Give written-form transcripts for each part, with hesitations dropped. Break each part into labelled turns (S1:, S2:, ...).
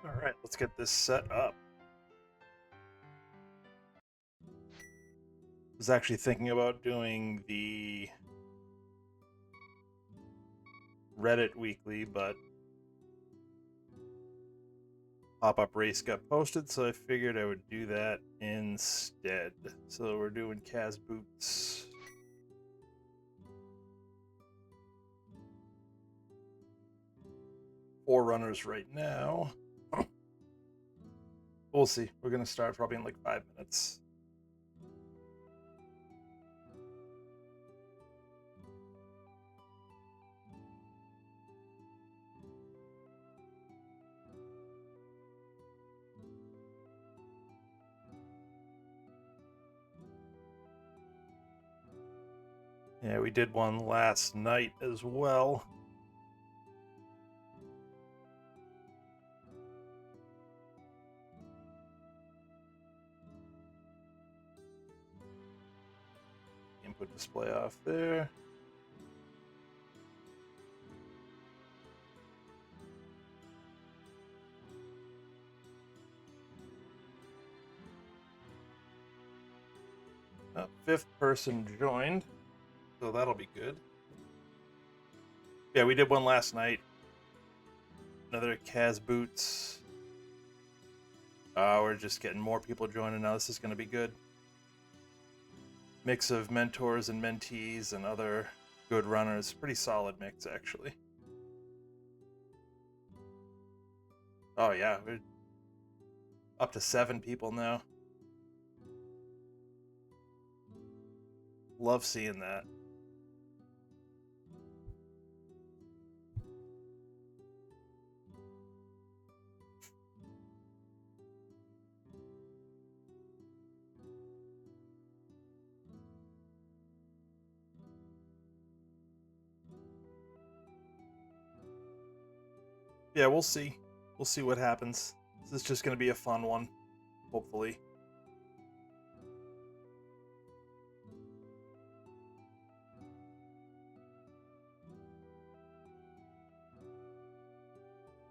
S1: All right, let's get this set up. I was actually thinking about doing the Reddit weekly, but pop-up race got posted, so I figured I would do that instead. So we're doing Cas Boots. Four runners right now. We'll see. We're going to start probably in like 5 minutes. Yeah, we did one last night as well. Input display off there. Fifth person joined, so that'll be good. Yeah, we did one last night. Another Cas Boots. We're just getting more people joining now. This is going to be good. Mix of mentors and mentees and other good runners. Pretty solid mix, actually. Oh, yeah. We're up to 7 people now. Love seeing that. Yeah, we'll see. We'll see what happens. This is just going to be a fun one, hopefully.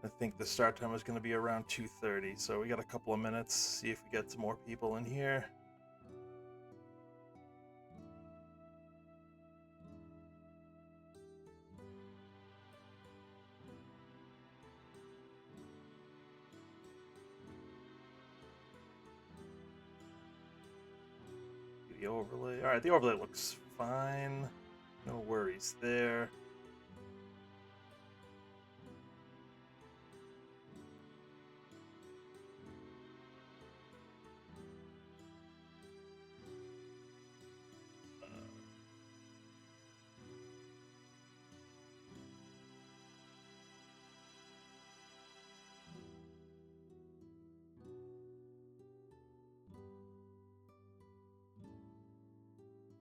S1: I think the start time is going to be around 2:30, so we got a couple of minutes. See if we get some more people in here. The overlay. All right, the overlay looks fine. No worries there.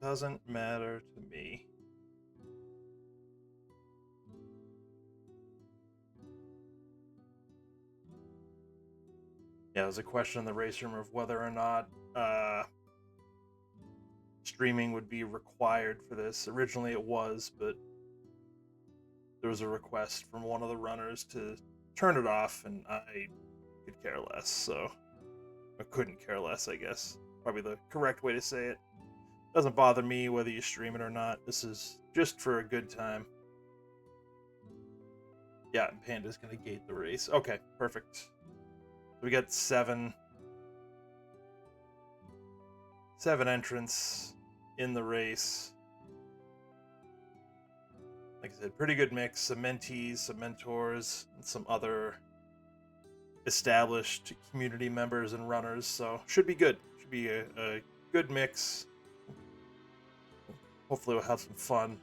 S1: Doesn't matter to me. Yeah, there's a question in the race room of whether or not streaming would be required for this. Originally it was, but there was a request from one of the runners to turn it off, and I could care less, so. I couldn't care less, I guess. Probably the correct way to say it. Doesn't bother me whether you stream it or not. This is just for a good time. Yeah, and Panda's gonna gate the race. Okay, perfect. We got seven entrants in the race. Like I said, pretty good mix. Some mentees, some mentors, and some other established community members and runners. So should be good. Should be a good mix. Hopefully we'll have some fun.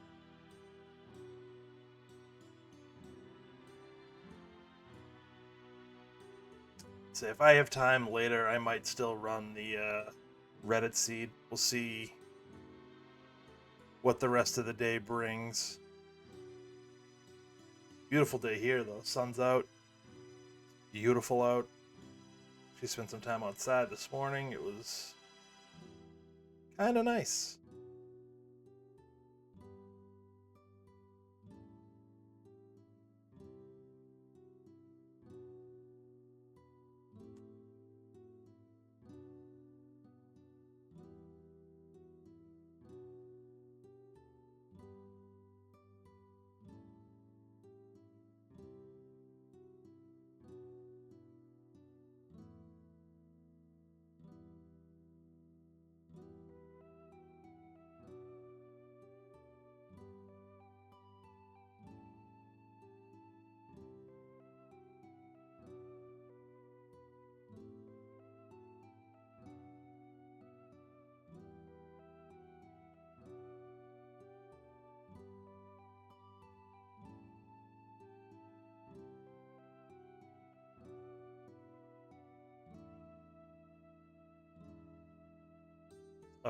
S1: So if I have time later, I might still run the Reddit seed. We'll see what the rest of the day brings. Beautiful day here, though. Sun's out. Beautiful out. She spent some time outside this morning. It was kind of nice.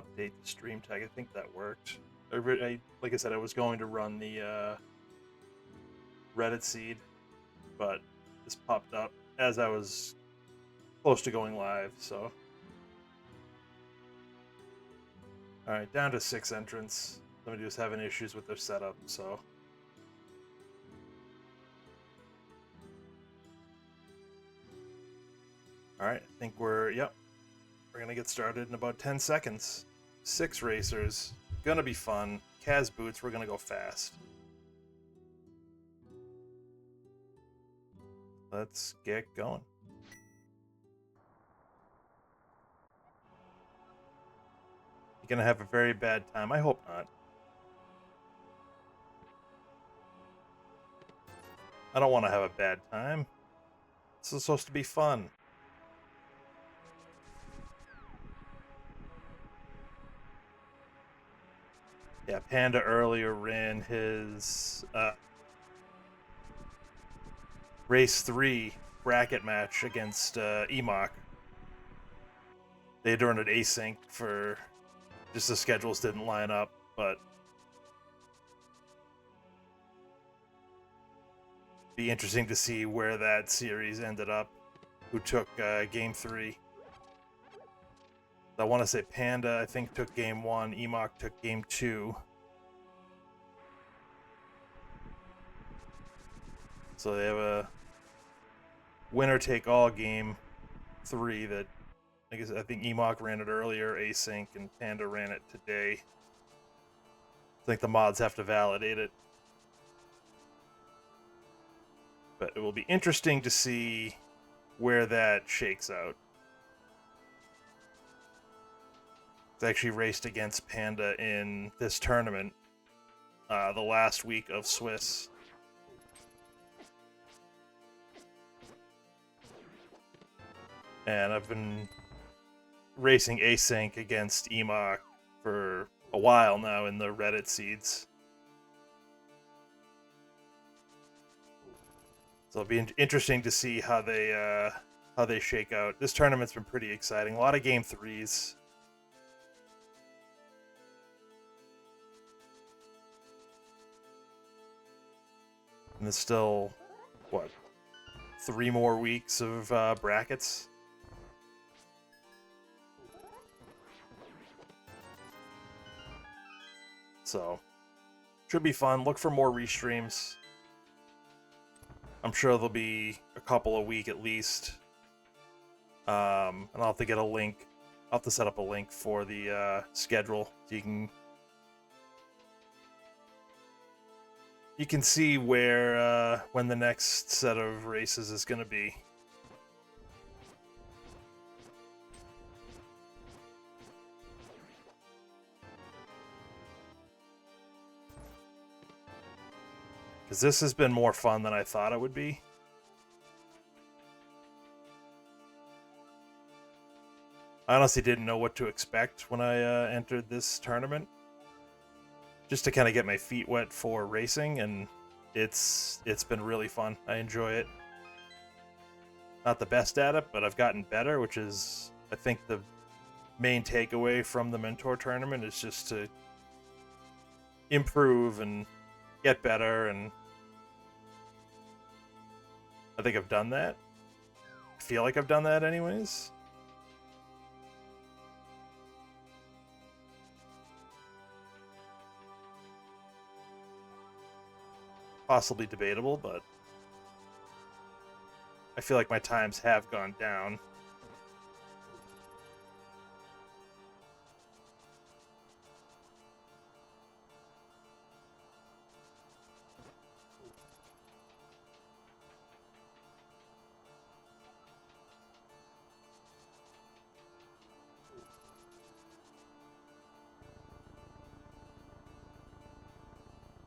S1: update the stream tag. I think that worked. Like I said, I was going to run the Reddit seed, but this popped up as I was close to going live, so. Alright, down to 6 entrants. Somebody was having issues with their setup, so. Alright, I think we're gonna get started in about 10 seconds. 6 racers. Gonna be fun. Cas Boots, we're gonna go fast. Let's get going. You're gonna have a very bad time. I hope not. I don't want to have a bad time. This is supposed to be fun. Yeah, Panda earlier ran his race 3 bracket match against Emok. They had run it async for just the schedules didn't line up, but be interesting to see where that series ended up. Who took game 3? I want to say Panda, I think, took game 1. Emok took game 2. So they have a winner-take-all game 3 that I think Emok ran it earlier, async, and Panda ran it today. I think the mods have to validate it. But it will be interesting to see where that shakes out. I actually raced against Panda in this tournament the last week of Swiss. And I've been racing async against Emok for a while now in the Reddit seeds. So it'll be interesting to see how they shake out. This tournament's been pretty exciting. A lot of game 3s. And there's still, what, 3 more weeks of brackets? So, should be fun. Look for more restreams. I'm sure there'll be a couple a week at least. And I'll have to get a link. I'll have to set up a link for the schedule so you can see where when the next set of races is going to be. Because this has been more fun than I thought it would be. I honestly didn't know what to expect when I entered this tournament. Just to kind of get my feet wet for racing, and it's been really fun. I enjoy it. Not the best at it, but I've gotten better, which is, I think, the main takeaway from the Mentor tournament is just to improve and get better, and I think I've done that. I feel like I've done that anyways. Possibly debatable, but I feel like my times have gone down.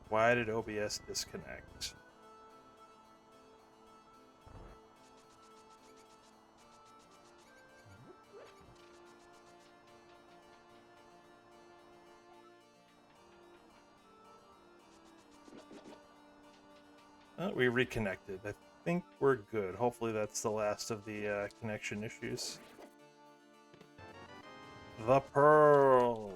S1: Why did OBS disconnect? We reconnected. I think we're good. Hopefully that's the last of the connection issues. the pearl.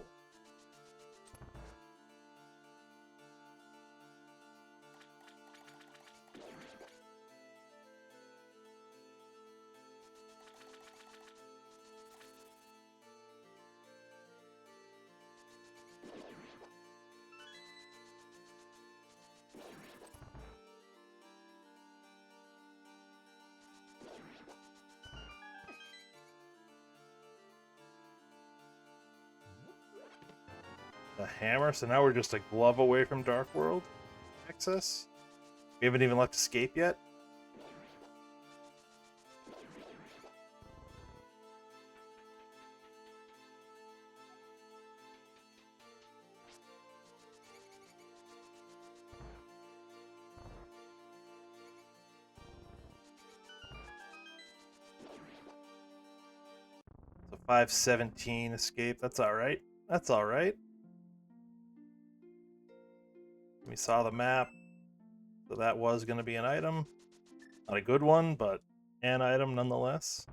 S1: The hammer, so now we're just a glove away from Dark World access. We haven't even left escape yet. So 517 escape, that's alright. That's alright. We saw the map, so that was going to be an item. Not a good one, but an item nonetheless.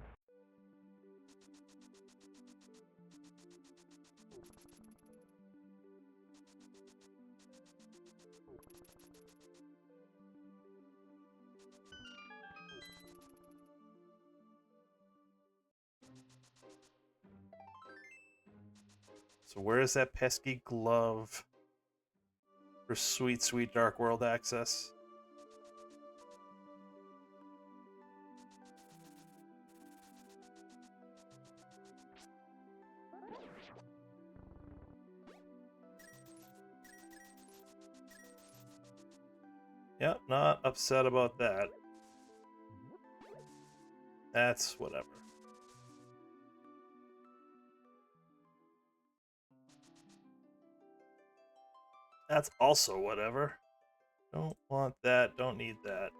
S1: So where is that pesky glove for sweet, sweet Dark World access? Yep, not upset about that. That's whatever. That's also whatever. Don't want that, don't need that.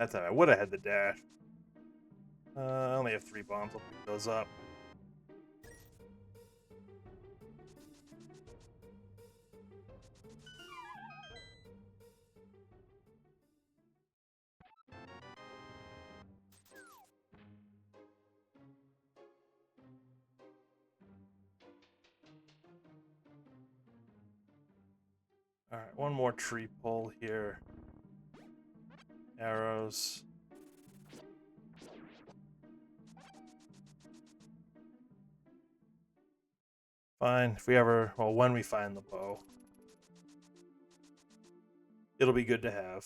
S1: That's how I would have had the dash. I only have 3 bombs, I'll pick those up. Alright, one more tree pull here. Arrows. Fine, if we ever, well, when we find the bow, it'll be good to have.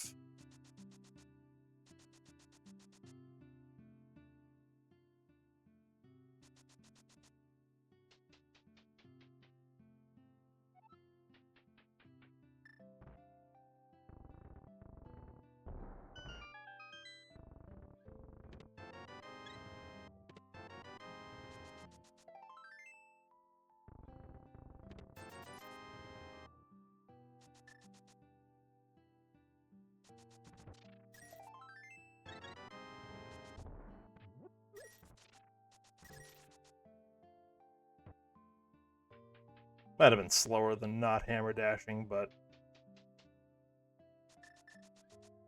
S1: Might have been slower than not hammer dashing, but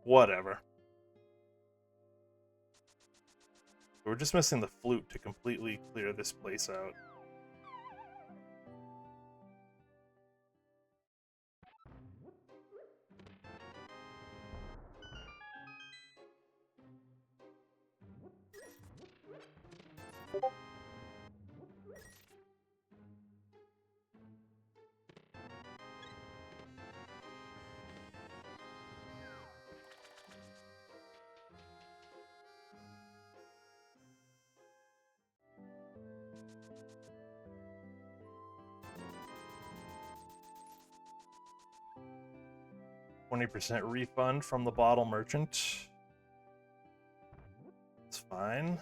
S1: whatever. We're just missing the flute to completely clear this place out. %20 refund from the bottle merchant. It's fine.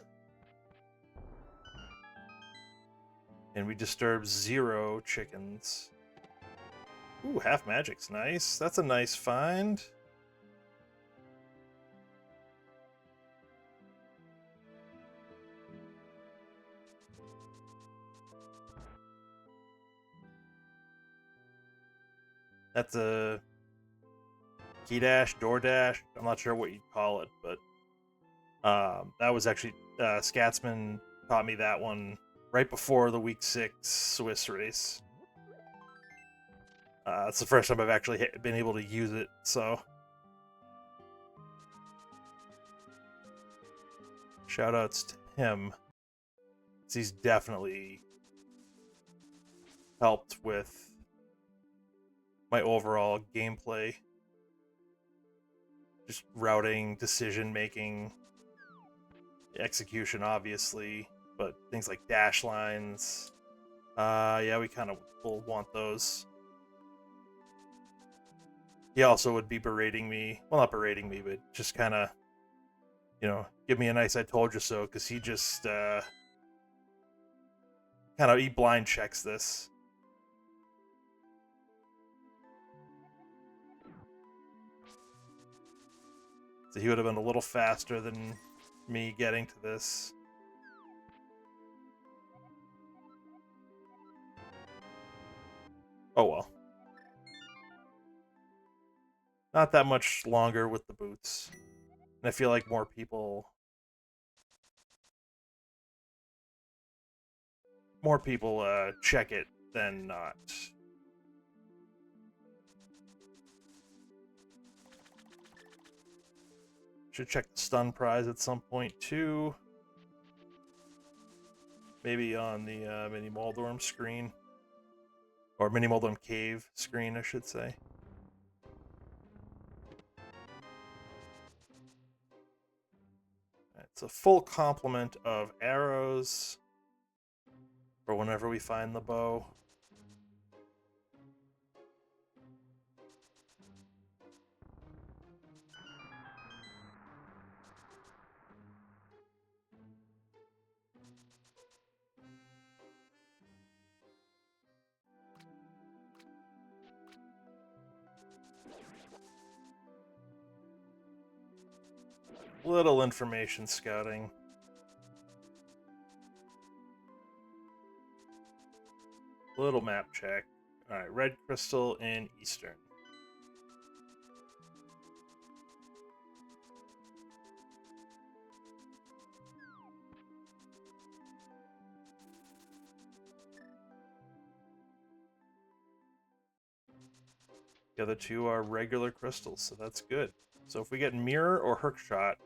S1: And we disturb 0 chickens. Ooh, half magic's nice. That's a nice find. That's a key dash, door dash. I'm not sure what you'd call it, but that was actually Scatsman taught me that one right before the week 6 Swiss race. It's the first time I've actually been able to use it, so shout outs to him. He's definitely helped with my overall gameplay. Just routing, decision making, execution, obviously, but things like dash lines. Yeah, we kind of will want those. He also would be berating me. Well, not berating me, but just kind of, give me a nice "I told you so," because he just he blind checks this. So he would have been a little faster than me getting to this. Oh well. Not that much longer with the boots. And I feel like more people check it than not. Should check the stun prize at some point too. Maybe on the Mini Moldorm screen. Or Mini Moldorm Cave screen, I should say. It's a full complement of arrows for whenever we find the bow. Little information scouting. Little map check. Alright, red crystal in Eastern. The other two are regular crystals, so that's good. So if we get mirror or hook shot,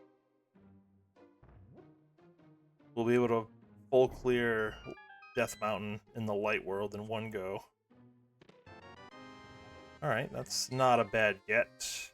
S1: we'll be able to full clear Death Mountain in the light world in one go. Alright, that's not a bad get.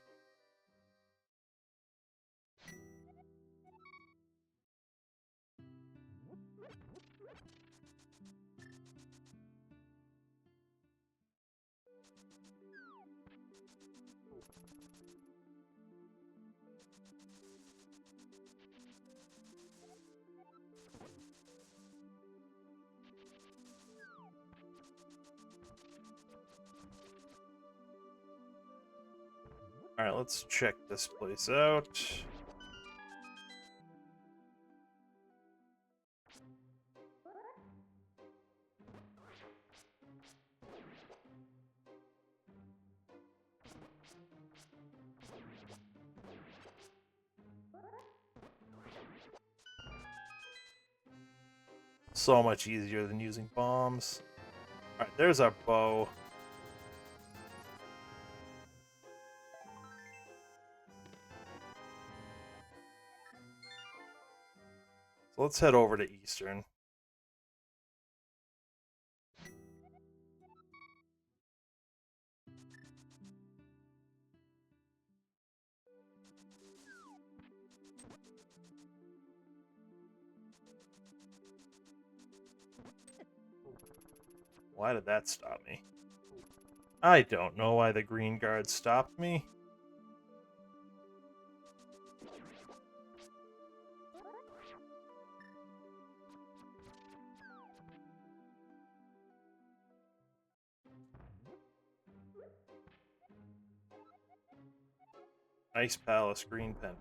S1: Alright, let's check this place out. So much easier than using bombs. Alright, there's our bow. So let's head over to Eastern. Why did that stop me? I don't know why the green guard stopped me. Ice Palace green pendant.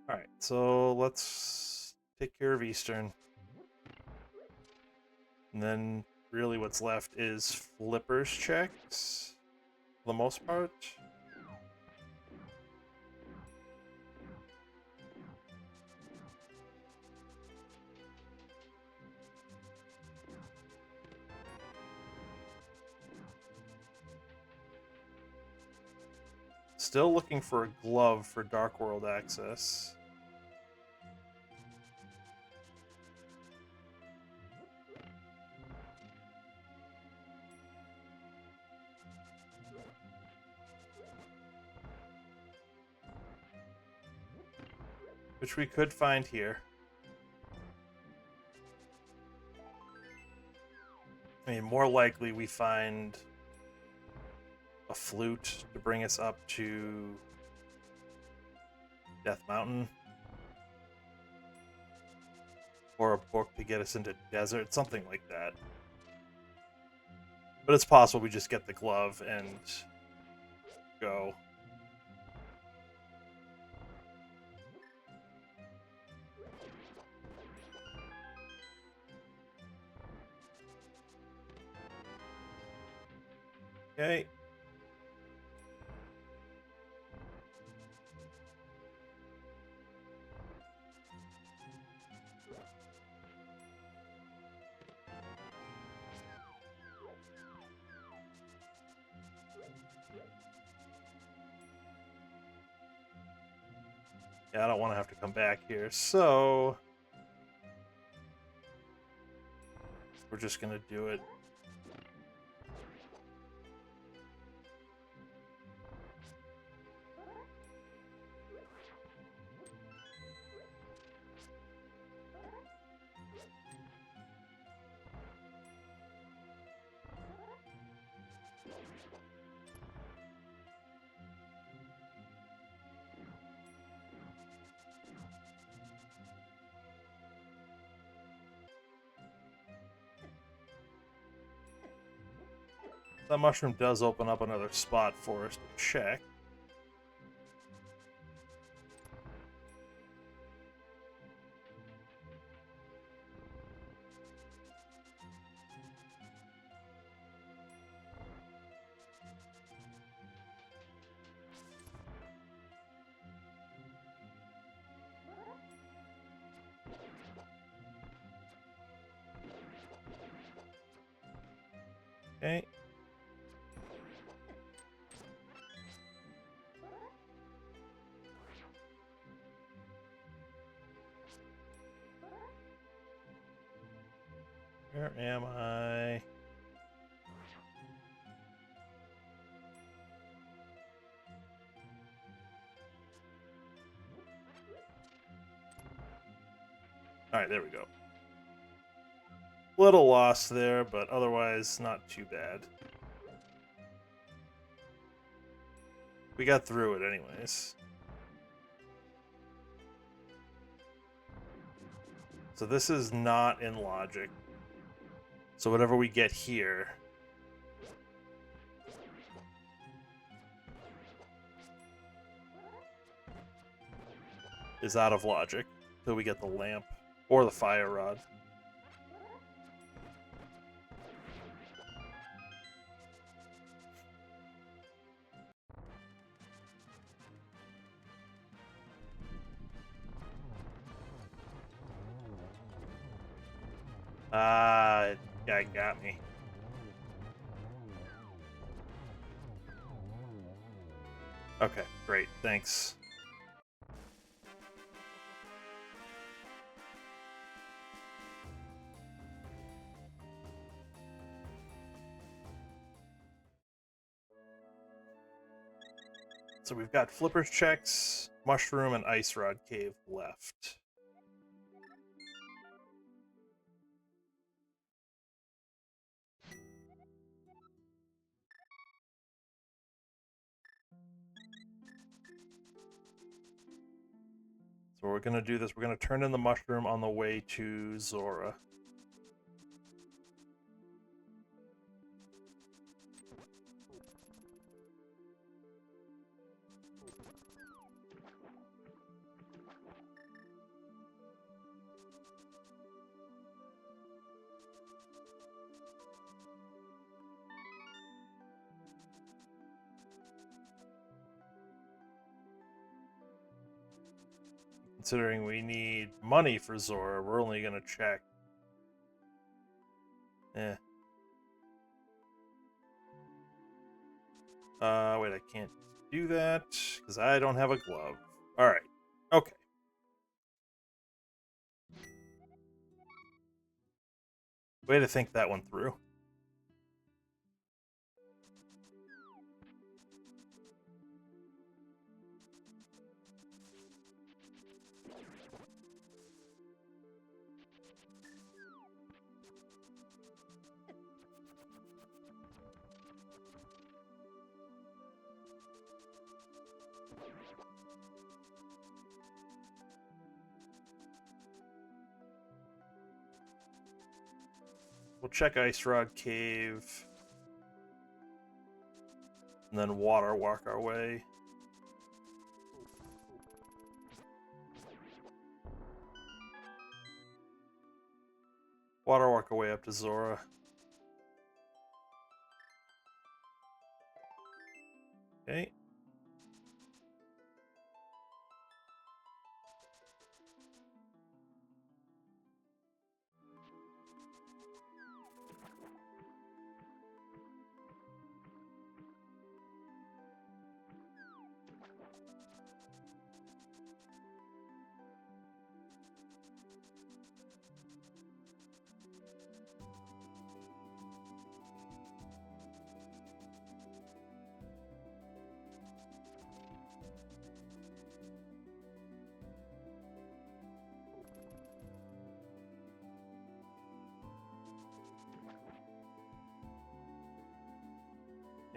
S1: Alright, so let's take care of Eastern. And then really what's left is flippers checks for the most part. Still looking for a glove for Dark World access. Which we could find here. I mean, more likely we find a flute to bring us up to Death Mountain. Or a book to get us into desert, something like that. But it's possible we just get the glove and go. Okay. Yeah, I don't want to have to come back here, so we're just gonna do it. That mushroom does open up another spot for us to check. Okay. Where am I? Alright, there we go. Little lost there, but otherwise not too bad. We got through it anyways. So this is not in logic. So whatever we get here is out of logic until we get the lamp or the fire rod. Yeah, got me. Okay, great, thanks. So we've got Flipper's checks, Mushroom, and Ice Rod Cave left. So we're going to do this. We're going to turn in the mushroom on the way to Zora. Considering we need money for Zora, we're only going to check. Eh. Wait, I can't do that because I don't have a glove. All right. Okay. Way to think that one through. We'll check Ice Rod Cave. And then water walk our way. Water walk our way up to Zora. Okay.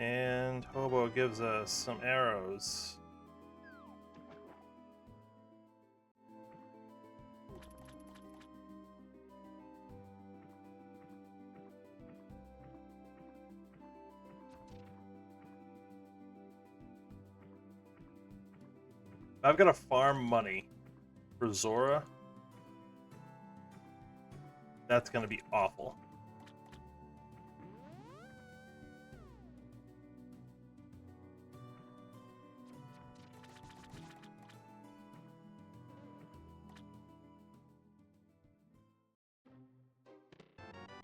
S1: And Hobo gives us some arrows. I've got to farm money for Zora. That's going to be awful.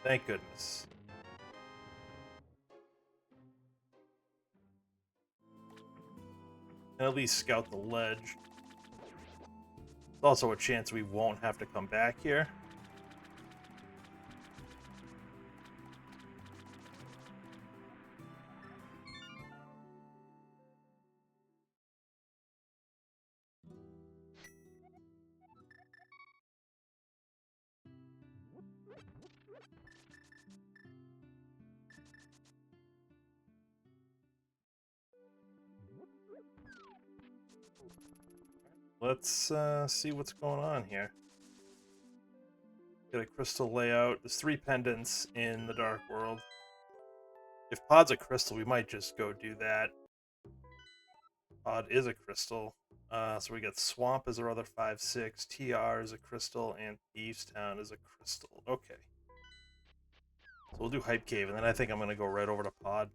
S1: Thank goodness. And at least scout the ledge. There's also a chance we won't have to come back here. Let's see what's going on here. Get a crystal layout. There's 3 pendants in the Dark World. If Pod's a crystal, we might just go do that. Pod is a crystal. So we got Swamp as our other 5/6, TR is a crystal, and Thieves Town is a crystal. Okay. So we'll do Hype Cave, and then I think I'm going to go right over to Pod.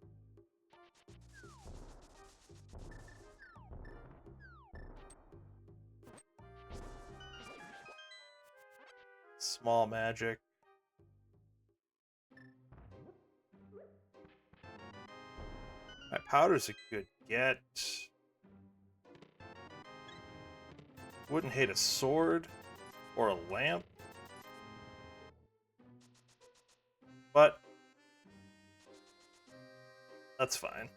S1: Small magic. That powder's a good get. Wouldn't hate a sword or a lamp. But that's fine.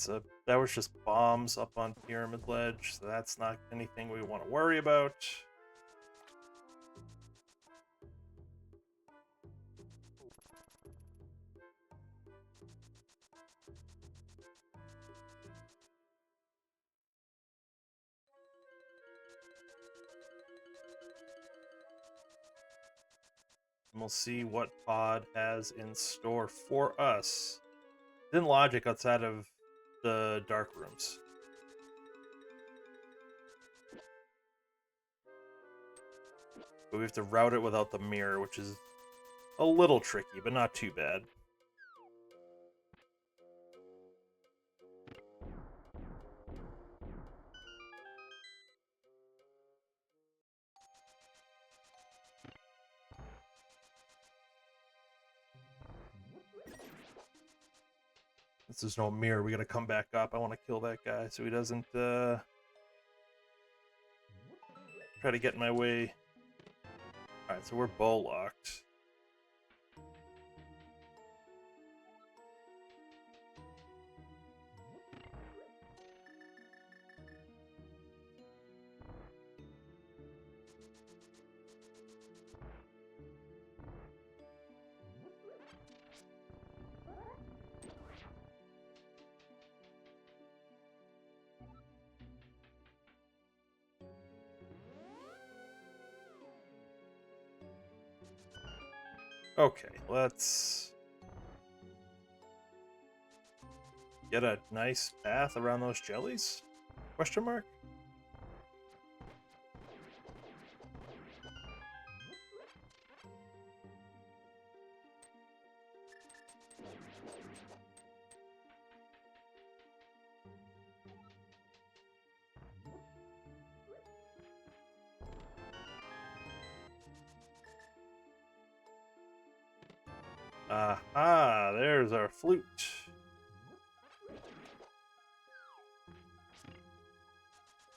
S1: so that was just bombs up on Pyramid Ledge, so that's not anything we want to worry about. And we'll see what Pod has in store for us. Then logic outside of the dark rooms. But we have to route it without the mirror, which is a little tricky, but not too bad. Since there's no mirror, we gotta come back up. I want to kill that guy so he doesn't try to get in my way. Alright, so we're bow locked. Okay, let's get a nice path around those jellies? Question mark? Aha, there's our flute.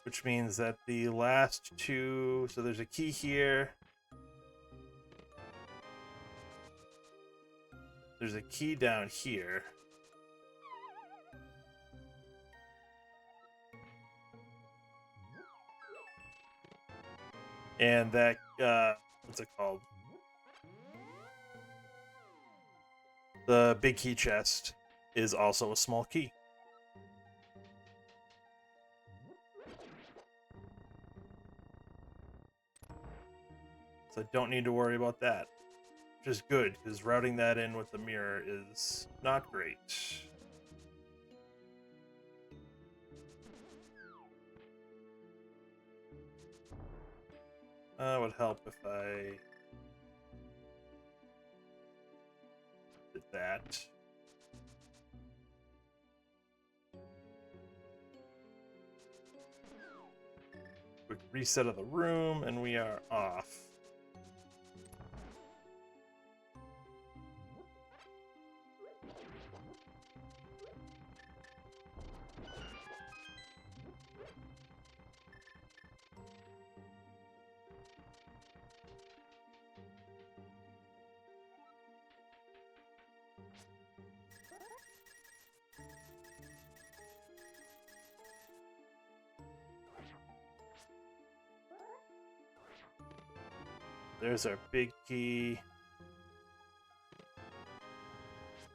S1: Which means that the last two... So there's a key here. There's a key down here. And that, what's it called? The big key chest is also a small key. So I don't need to worry about that. Which is good, because routing that in with the mirror is not great. Would help if I did that. Quick reset of the room, and we are off. There's our big key.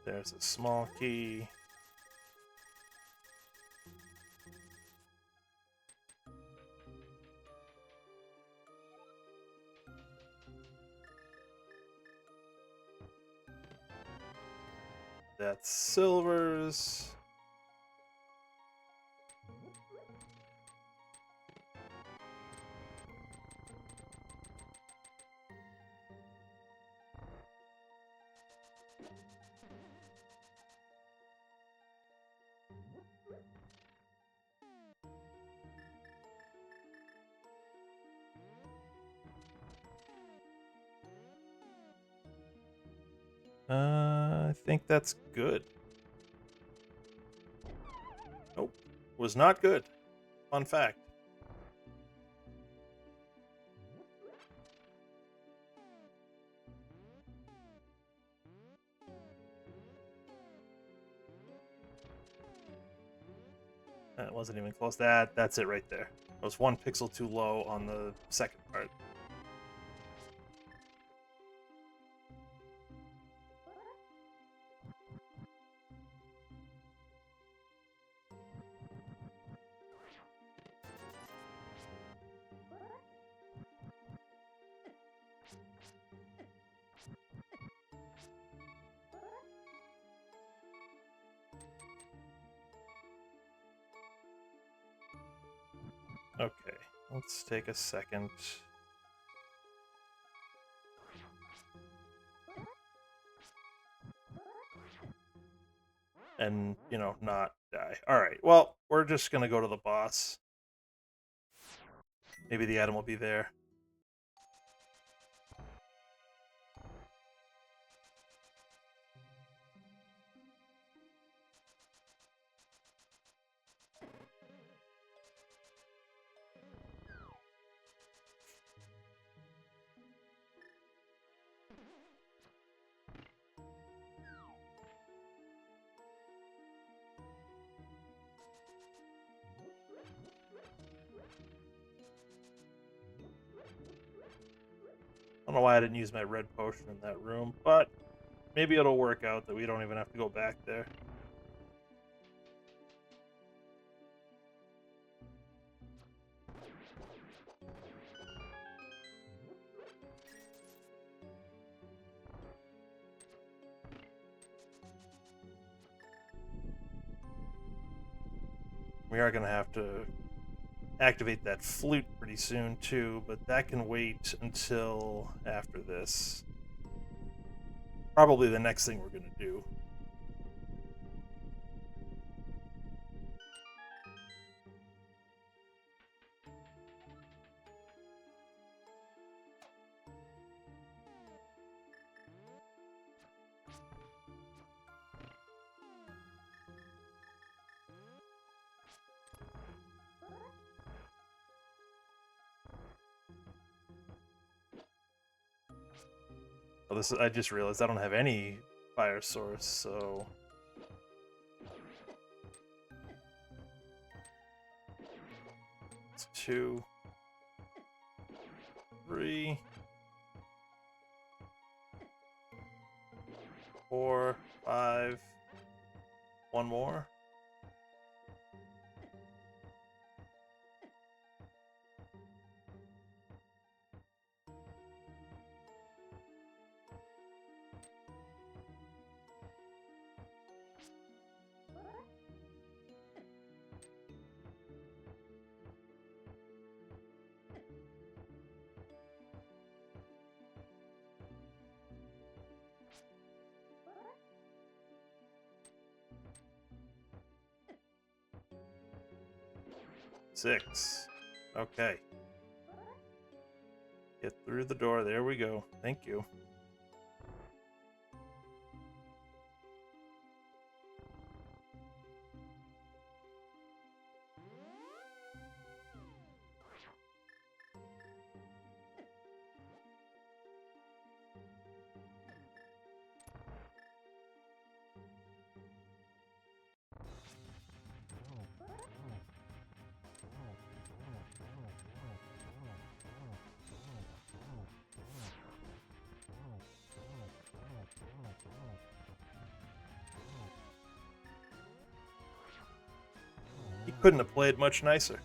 S1: There's a small key. That's silvers. I think that's good. Nope. Was not good. Fun fact. That wasn't even close. That's it right there. I was 1 pixel too low on the second part. Okay, let's take a second. And, you know, not die. Alright, well, we're just gonna go to the boss. Maybe the item will be there. I don't know why I didn't use my red potion in that room, but maybe it'll work out that we don't even have to go back there. We are going to have to activate that flute pretty soon too, but that can wait until after this. Probably the next thing we're going to do. Oh, this I just realized I don't have any fire source, so it's 2, 3, 4, 5. One more. Six. Okay. Get through the door. There we go. Thank you. He couldn't have played much nicer.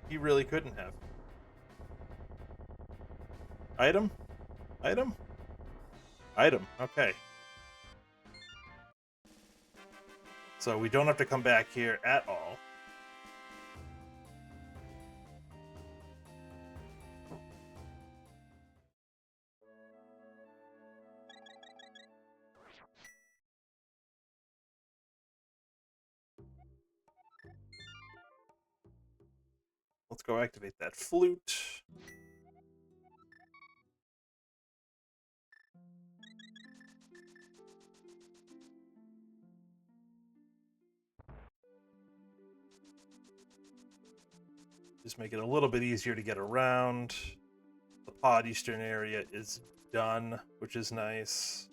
S1: He really couldn't have. Item? Item? Item. Okay. So we don't have to come back here at all. Let's go activate that flute. Just make it a little bit easier to get around. The pod eastern area is done, which is nice.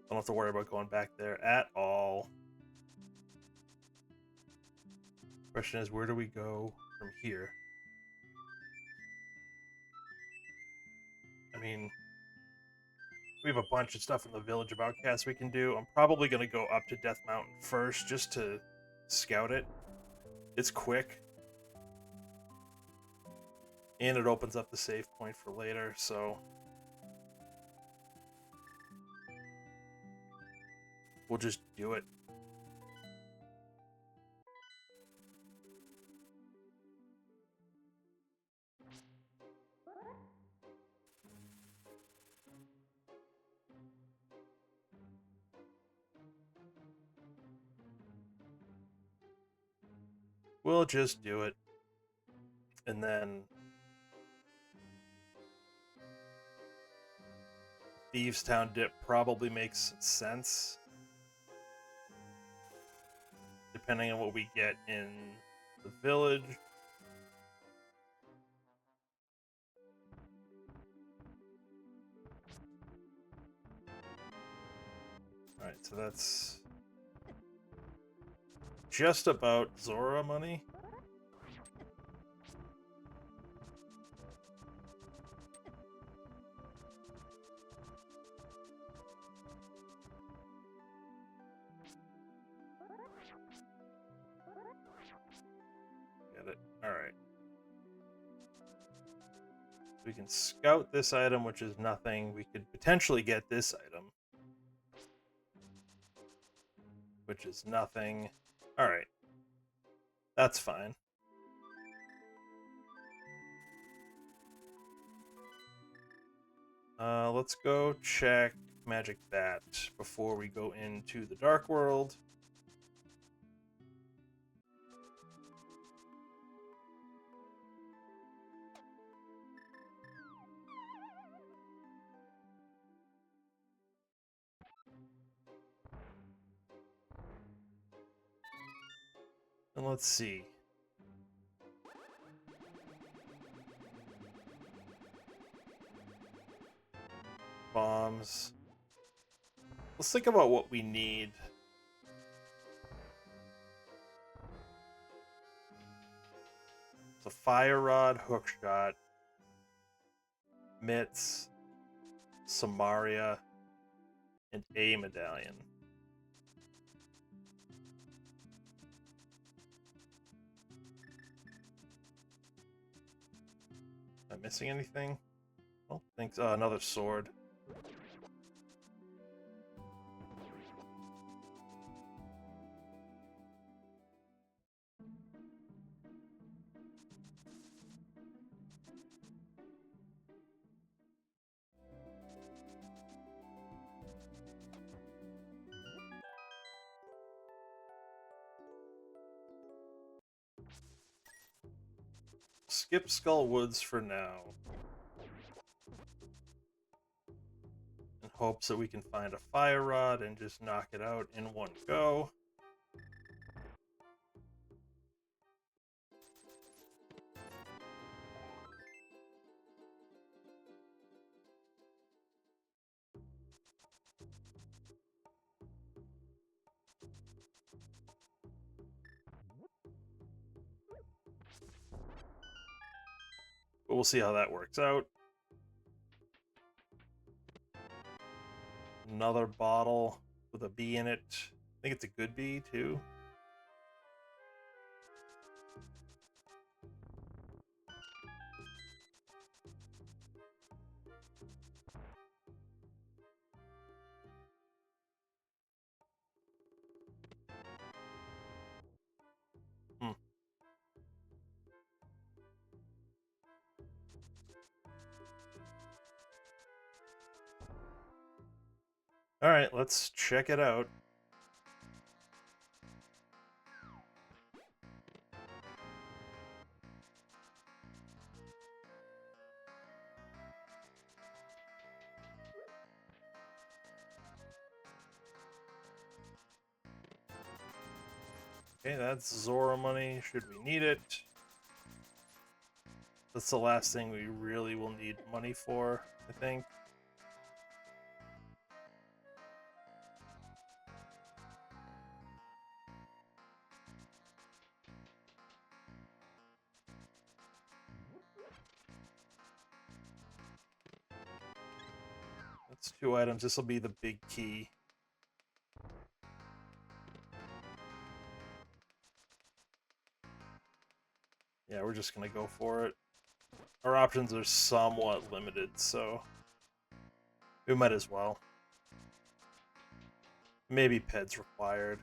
S1: I don't have to worry about going back there at all. Question is, where do we go from here? I mean, we have a bunch of stuff in the Village of Outcasts we can do. I'm probably going to go up to Death Mountain first just to scout it. It's quick. And it opens up the save point for later, so we'll just do it. We'll just do it. And then Thieves Town dip probably makes sense, depending on what we get in the village. Alright, so that's just about Zora money. Get it. Alright. We can scout this item, which is nothing. We could potentially get this item, which is nothing. Alright. That's fine. Let's go check Magic Bat before we go into the Dark World. And let's see. Bombs. Let's think about what we need. So Fire Rod, Hookshot, Mitts, Samaria, and a medallion. Am I missing anything? I don't think so. Another sword. Skip Skull Woods for now. In hopes that we can find a Fire Rod and just knock it out in one go. But we'll see how that works out. Another bottle with a bee in it. I think it's a good bee, too. Alright, let's check it out. Okay, that's Zora money, should we need it. That's the last thing we really will need money for, I think. That's 2 items. This will be the big key. Yeah, we're just gonna go for it. Our options are somewhat limited, so we might as well. Maybe PED's required.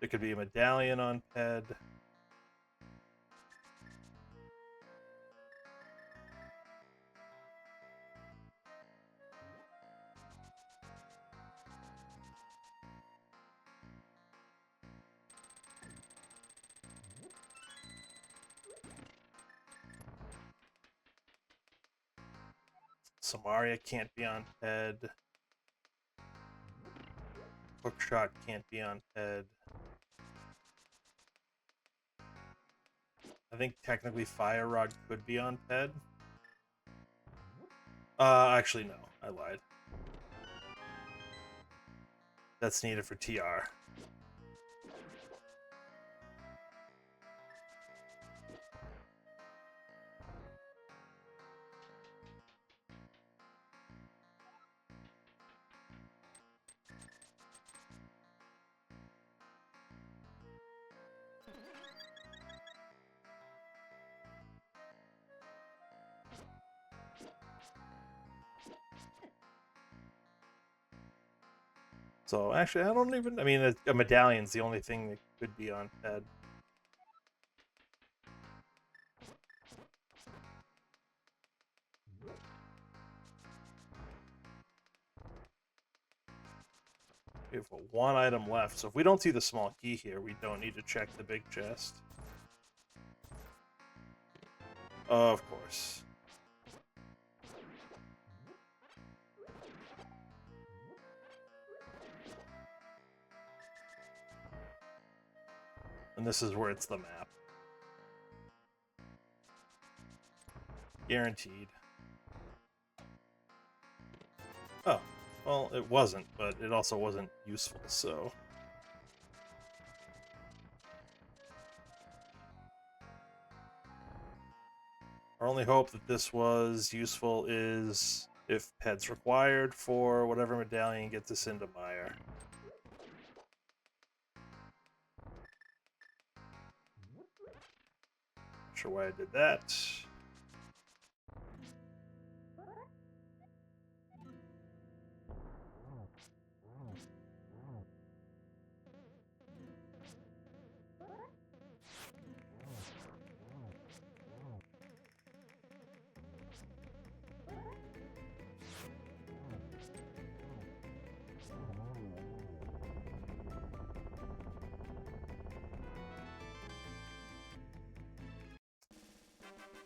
S1: There could be a medallion on PED. Samaria can't be on PED. Hookshot can't be on PED. I think technically Fire Rod could be on PED. Actually no, I lied. That's needed for TR. So actually, I don't even. I mean, a medallion's the only thing that could be on PED. We have 1 item left, so if we don't see the small key here, we don't need to check the big chest. Of course. And this is where it's the map. Guaranteed. Oh, well, it wasn't, but it also wasn't useful, so... Our only hope that this was useful is if PED's required for whatever medallion gets us into Mire. Not sure why I did that.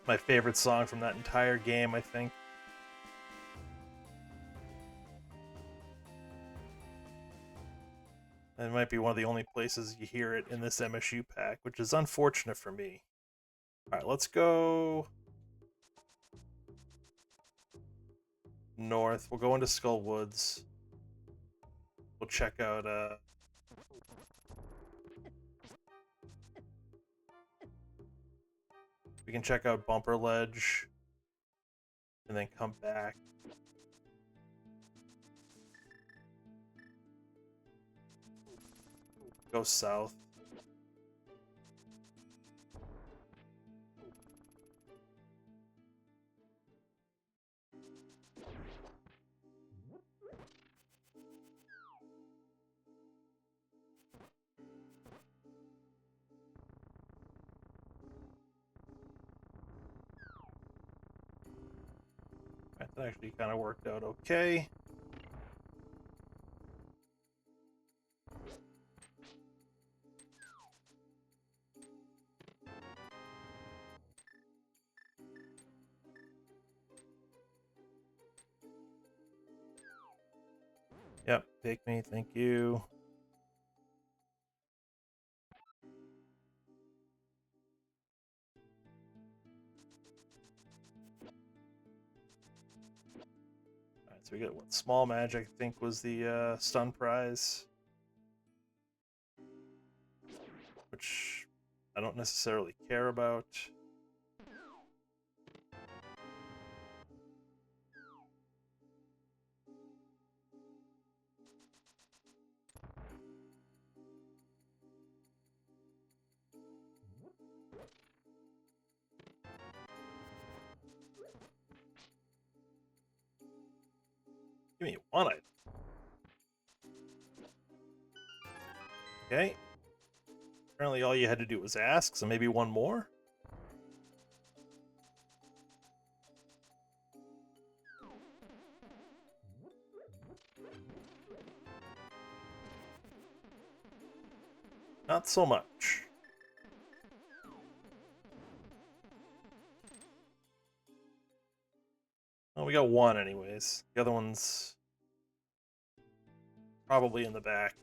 S1: My favorite song from that entire game, I think. It might be one of the only places you hear it in this MSU pack, which is unfortunate for me. Alright, let's go north. We'll go into Skull Woods. We'll check out we can check out Bumper Ledge and then come back. Go south. That actually kind of worked out okay. Yep, take me, thank you. Alright, so we get what small magic I think was the stun prize. Which I don't necessarily care about. Give me one item. Okay. Apparently all you had to do was ask, so maybe one more? Not so much. Well, we got one anyways. The other one's probably in the back.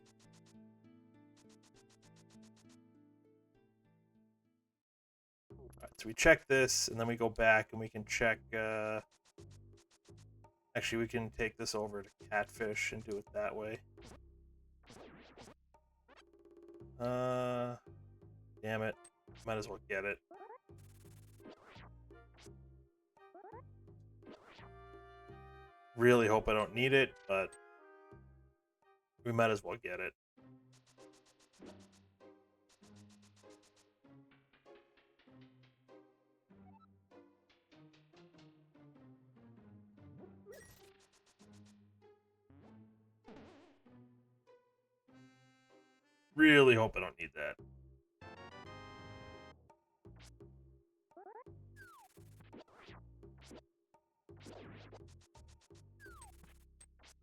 S1: Alright, so we check this, and then we go back and we can check... Actually, we can take this over to Catfish and do it that way. Damn it. Might as well get it. Really hope I don't need it, but we might as well get it. Really hope I don't need that.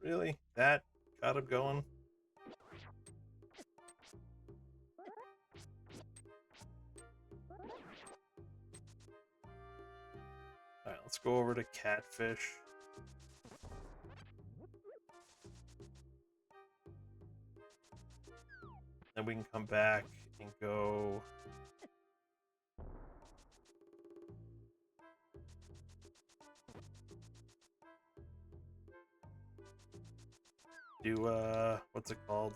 S1: Really? That got him going? Alright, let's go over to Catfish. Then we can come back and go... do, what's it called?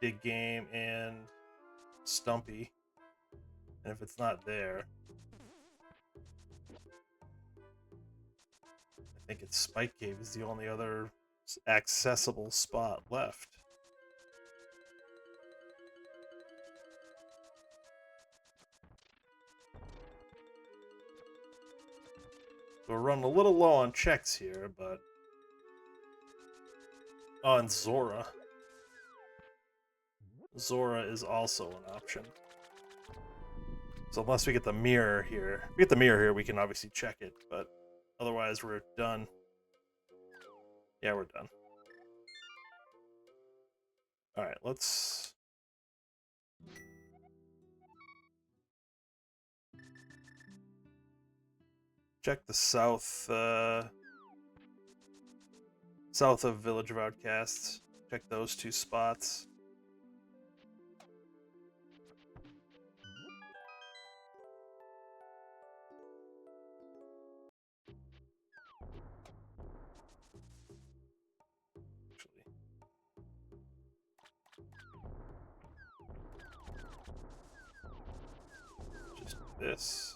S1: Big Game and Stumpy. And if it's not there... I think it's Spike Cave is the only other accessible spot left. So we're running a little low on checks here, but... Oh, and Zora. Zora is also an option. So unless we get the mirror here... If we get the mirror here, we can obviously check it, but otherwise we're done. Yeah, we're done. Alright, let's... check the south, south of Village of Outcasts. Check those two spots. Just this.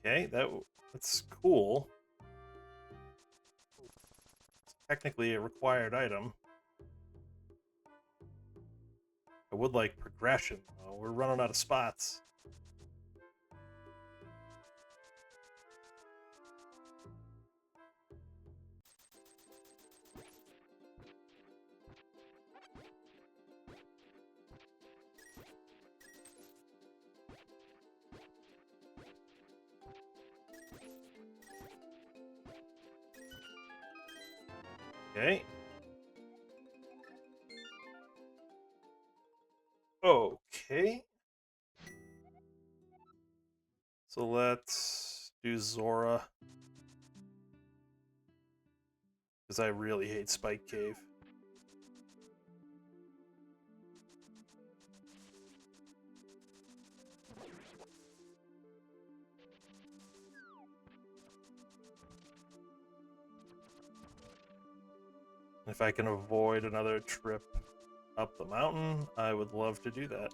S1: Okay, that's cool. It's technically a required item. I would like progression, though. We're running out of spots. Okay. Okay. So let's do Zora. because I really hate Spike Cave. If I can avoid another trip up the mountain, I would love to do that.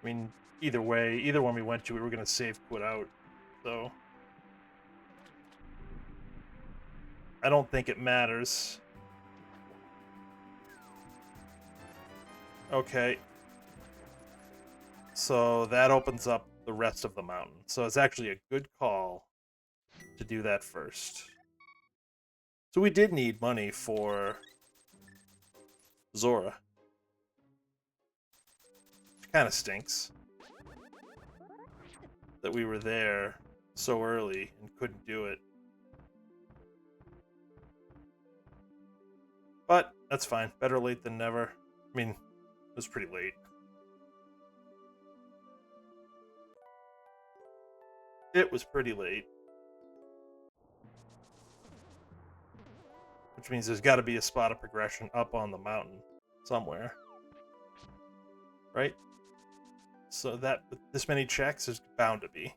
S1: I mean, either way, either one we went to, we were going to save quit out, so I don't think it matters. Okay. So that opens up the rest of the mountain. So it's actually a good call to do that first. So we did need money for Zora. Which kind of stinks that we were there so early and couldn't do it. But that's fine. Better late than never. I mean, it was pretty late. It was pretty late. Which means there's got to be a spot of progression up on the mountain somewhere. Right? So that, with this many checks, is bound to be.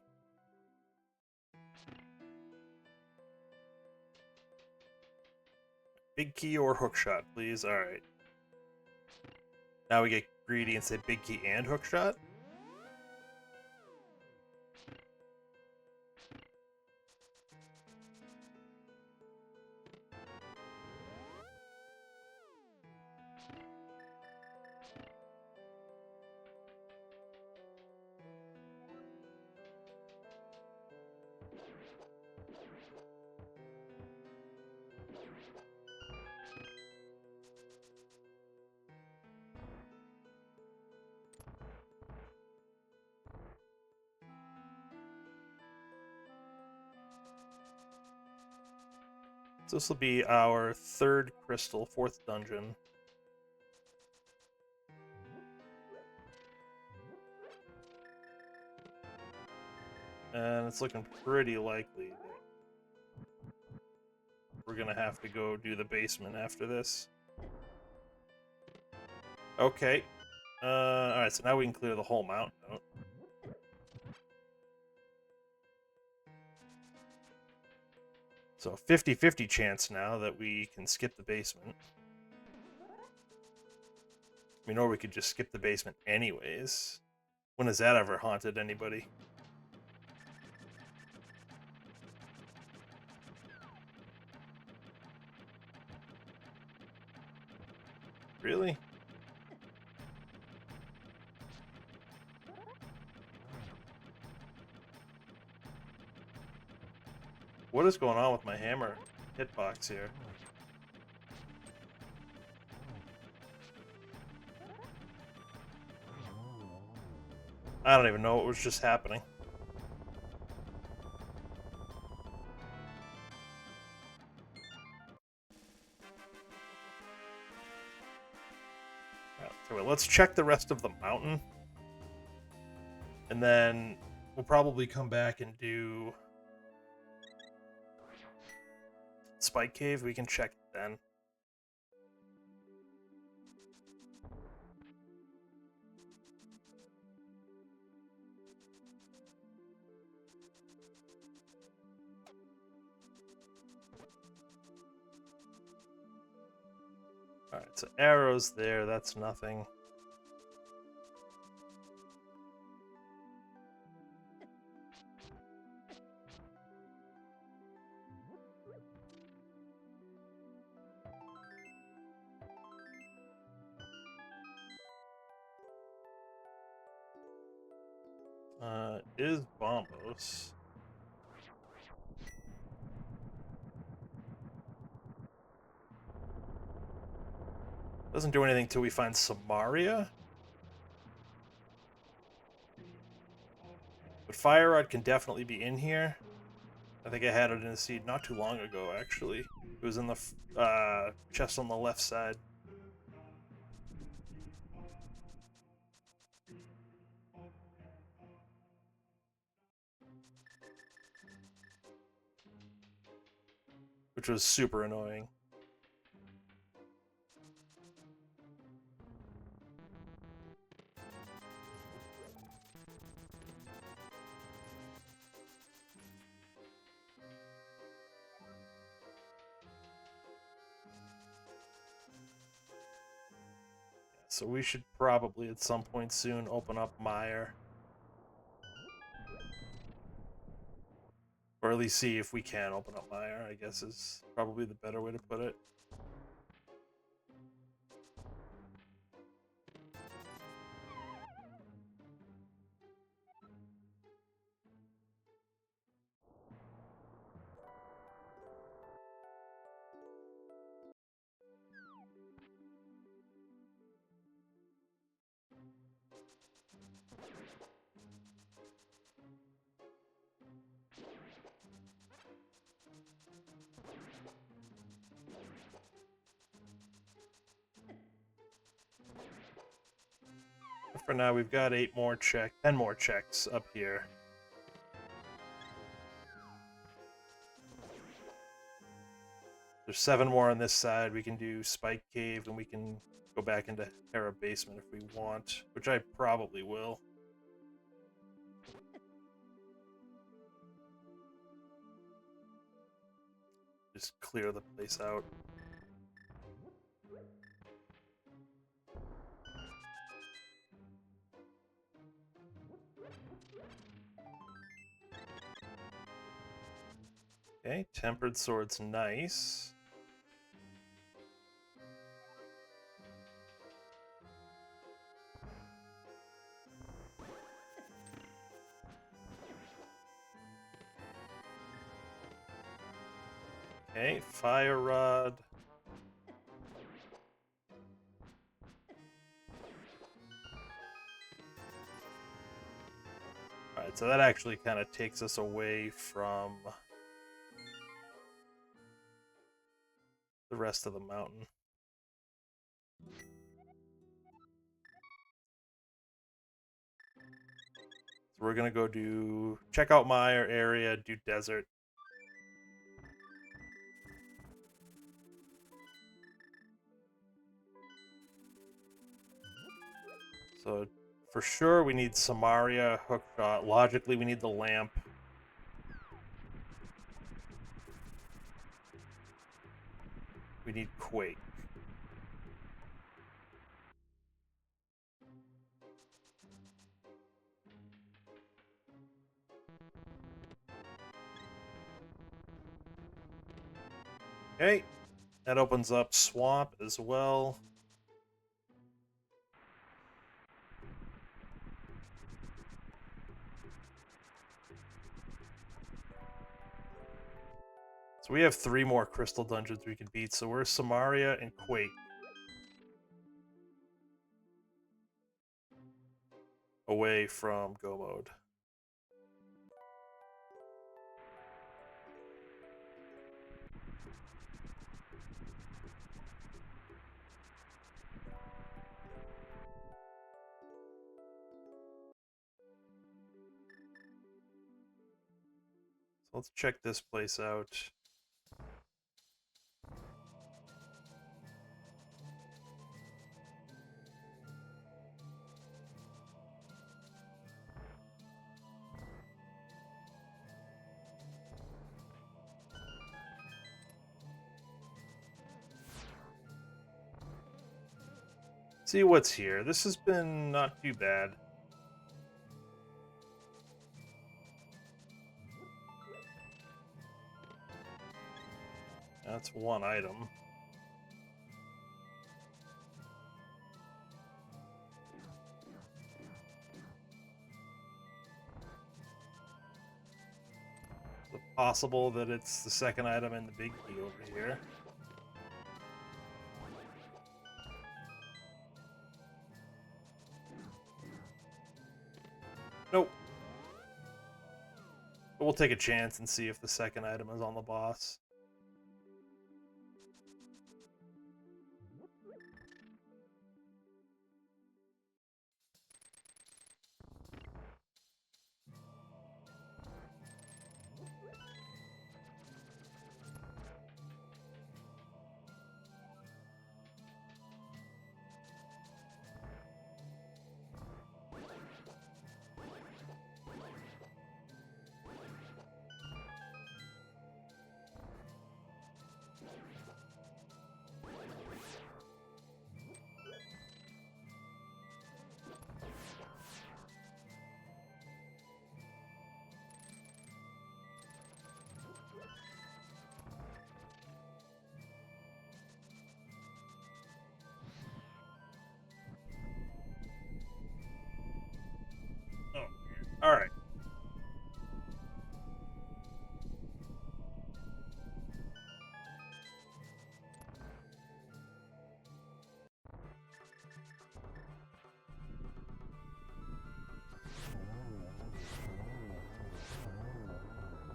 S1: Big key or hookshot, please. Alright. Now we get greedy and say big key and hookshot. So this will be our third crystal, fourth dungeon. And it's looking pretty likely that we're gonna have to go do the basement after this. Okay. Alright, so now we can clear the whole mountain out. So 50-50 chance now that we can skip the basement. I mean, or we could just skip the basement anyways. When has that ever haunted anybody? Really? What is going on with my hammer hitbox here? I don't even know what was just happening. Right, let's check the rest of the mountain. And then we'll probably come back and do Spike Cave. We can check it then. Alright, so arrows there, that's nothing. Is Bombos. Doesn't do anything till we find Samaria. But Fire Rod can definitely be in here. I think I had it in a seed not too long ago, actually. It was in the chest on the left side. Which was super annoying. So we should probably at some point soon open up Mire. Or at least see if we can open up Mire, I guess is probably the better way to put it. For now, we've got 10 more checks up here. There's 7 more on this side. We can do Spike Cave, and we can go back into Hera Basement if we want, which I probably will. Just clear the place out. Okay, Tempered Sword's nice. Okay, Fire Rod. Alright, so that actually kind of takes us away from the rest of the mountain. So we're gonna go check out Mire area, do desert. So for sure we need Samaria, Hookshot. Logically we need the lamp. We need Quake. Okay, that opens up Swamp as well. So we have 3 more crystal dungeons we can beat, so we're Samaria and Quake. Away from Go Mode. So let's check this place out. See what's here. This has been not too bad. That's one item. Is it possible that it's the second item in the big key over here? Nope. But we'll take a chance and see if the second item is on the boss. Oh, all right.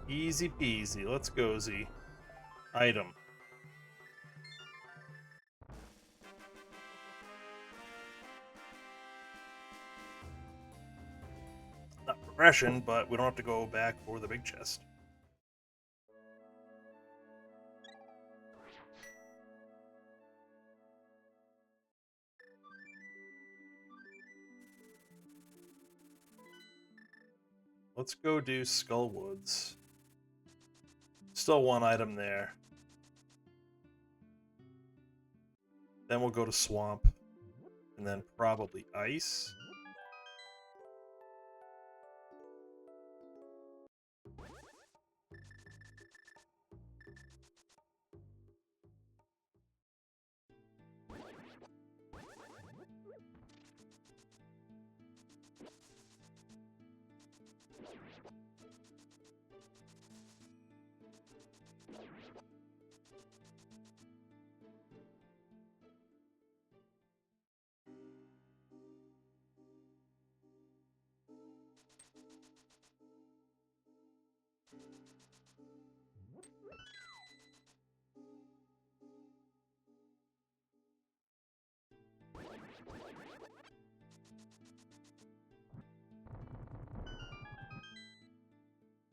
S1: Easy peasy. Let's go, Z. Item. Not progression, but we don't have to go back for the big chest. Let's go do Skullwoods. Still one item there. Then we'll go to Swamp. And then probably Ice.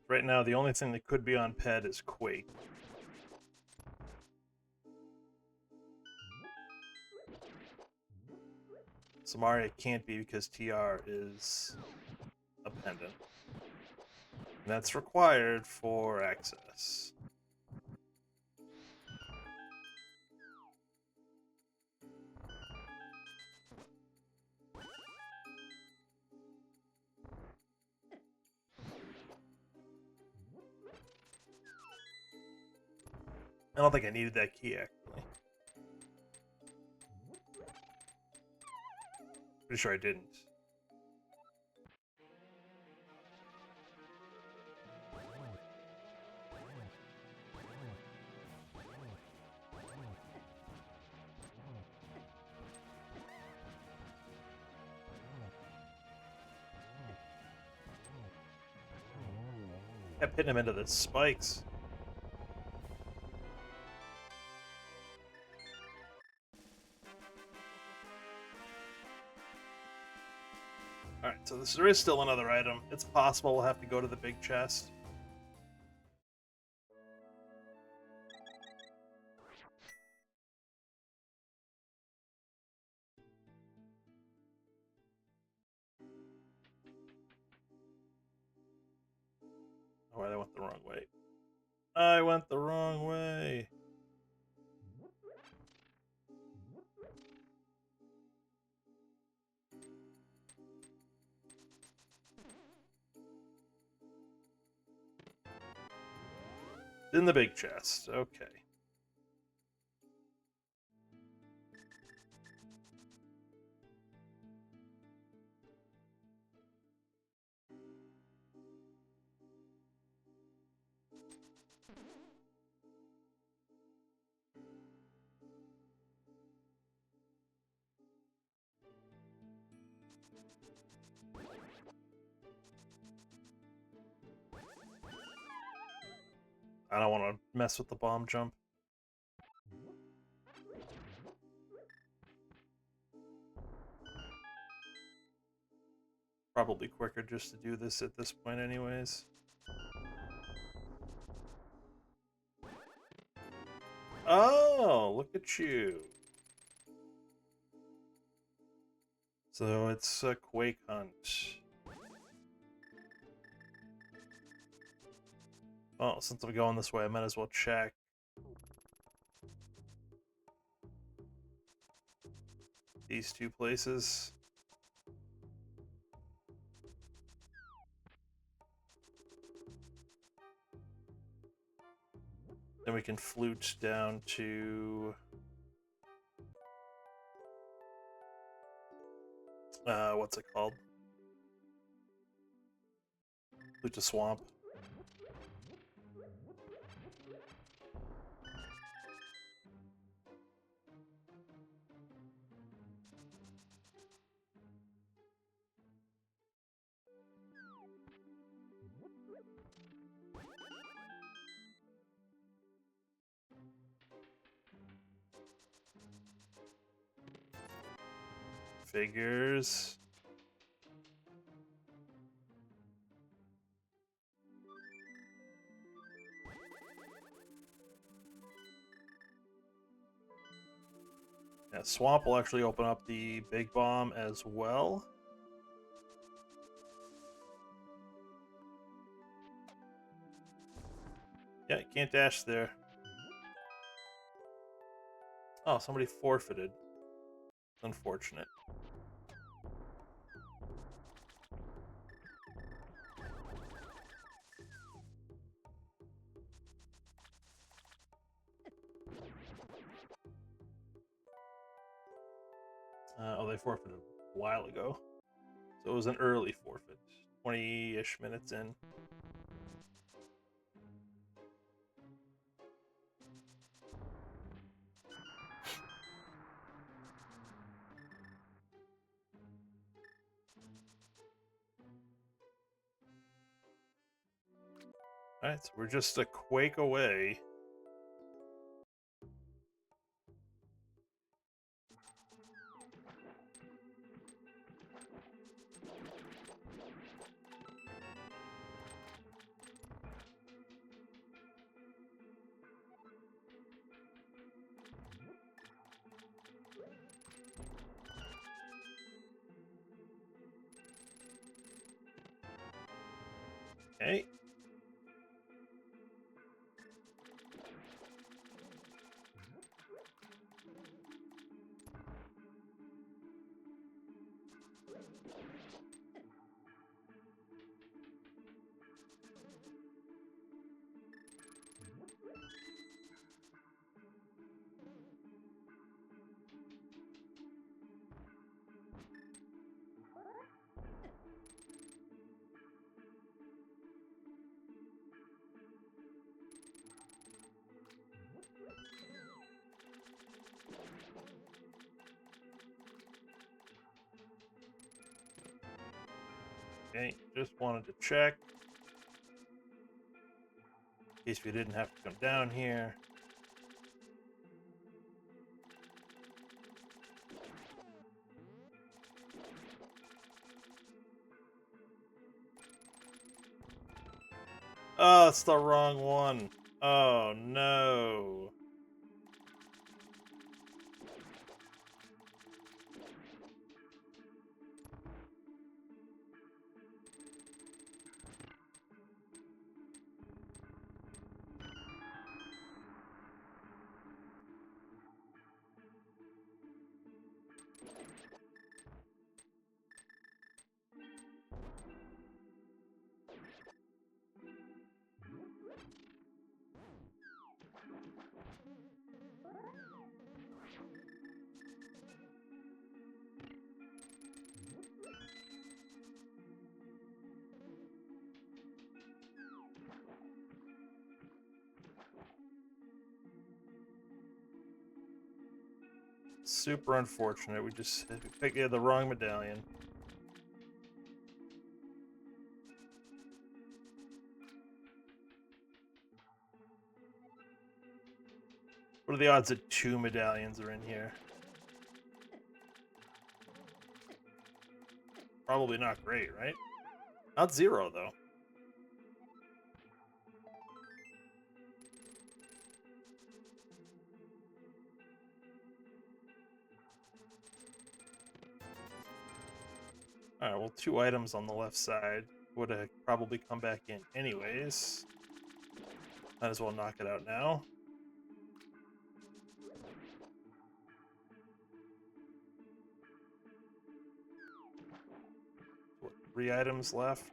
S1: Right now, the only thing that could be on Ped is Quake. Samaria can't be because TR is a pendant. And that's required for access. I don't think I needed that key, actually. Pretty sure I didn't. Kept hitting him into the spikes. Alright, so there is still another item. It's possible we'll have to go to the big chest. Oh, I went the wrong way. I went the wrong way. In the big chest. Okay. I don't want to mess with the bomb jump. Probably quicker just to do this at this point anyways. Oh, look at you. So it's a Quake Hunt. Well, since I'm going this way, I might as well check. These two places. Then we can flute down to... what's it called? Flute to Swamp. Figures. Yeah, Swamp will actually open up the big bomb as well. Yeah, you can't dash there. Oh, somebody forfeited. Unfortunate. Oh, they forfeited a while ago. So it was an early forfeit. 20-ish minutes in. Alright, so we're just a Quake away. Okay. Okay, just wanted to check. In case we didn't have to come down here. Oh, it's the wrong one. Oh, no. Super unfortunate. We just picked the wrong medallion. are the odds that 2 medallions are in here? Probably not great, right? Not 0, though. Alright, well, 2 items on the left side would have probably come back in anyways. Might as well knock it out now. What, 3 items left?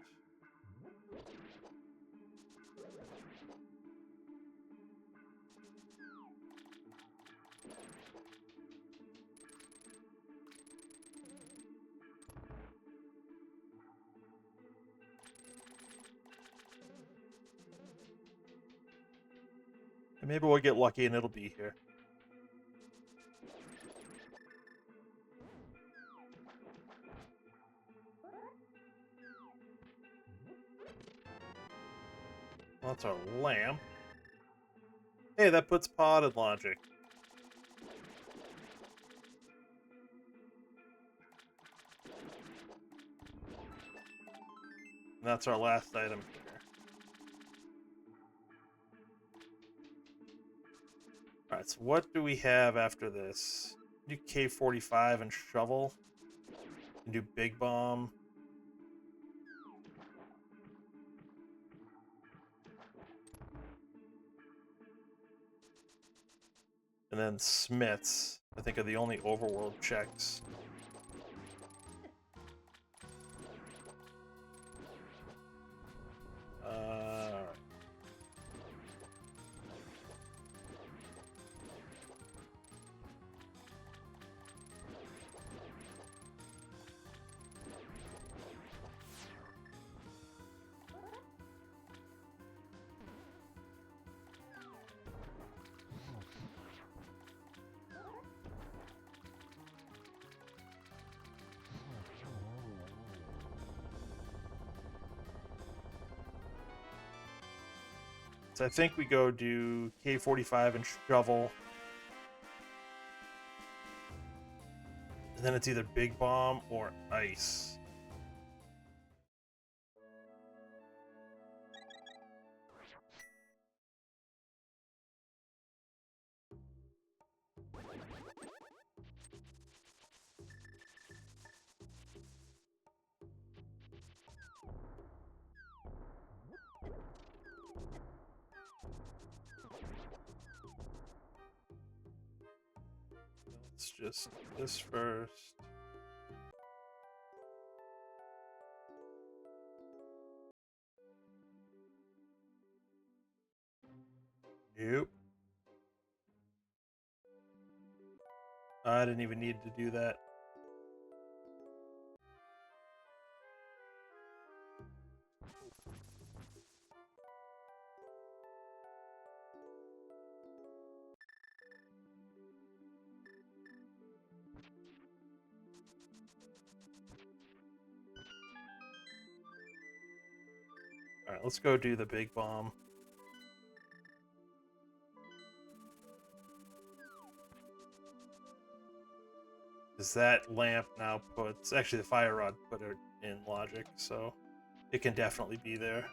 S1: And maybe we'll get lucky and it'll be here. Well, that's our lamp. Hey, that puts pod in logic. And that's our last item here. Alright, so what do we have after this? Do K-45 and shovel. Do big bomb. And then smiths, I think, are the only overworld checks. Alright. So I think we go do K-45 and shovel. And then it's either big bomb or ice. Let's just do this first. Nope. I didn't even need to do that. Alright, let's go do the big bomb. Because that lamp now puts... Actually, the fire rod put it in logic, so it can definitely be there.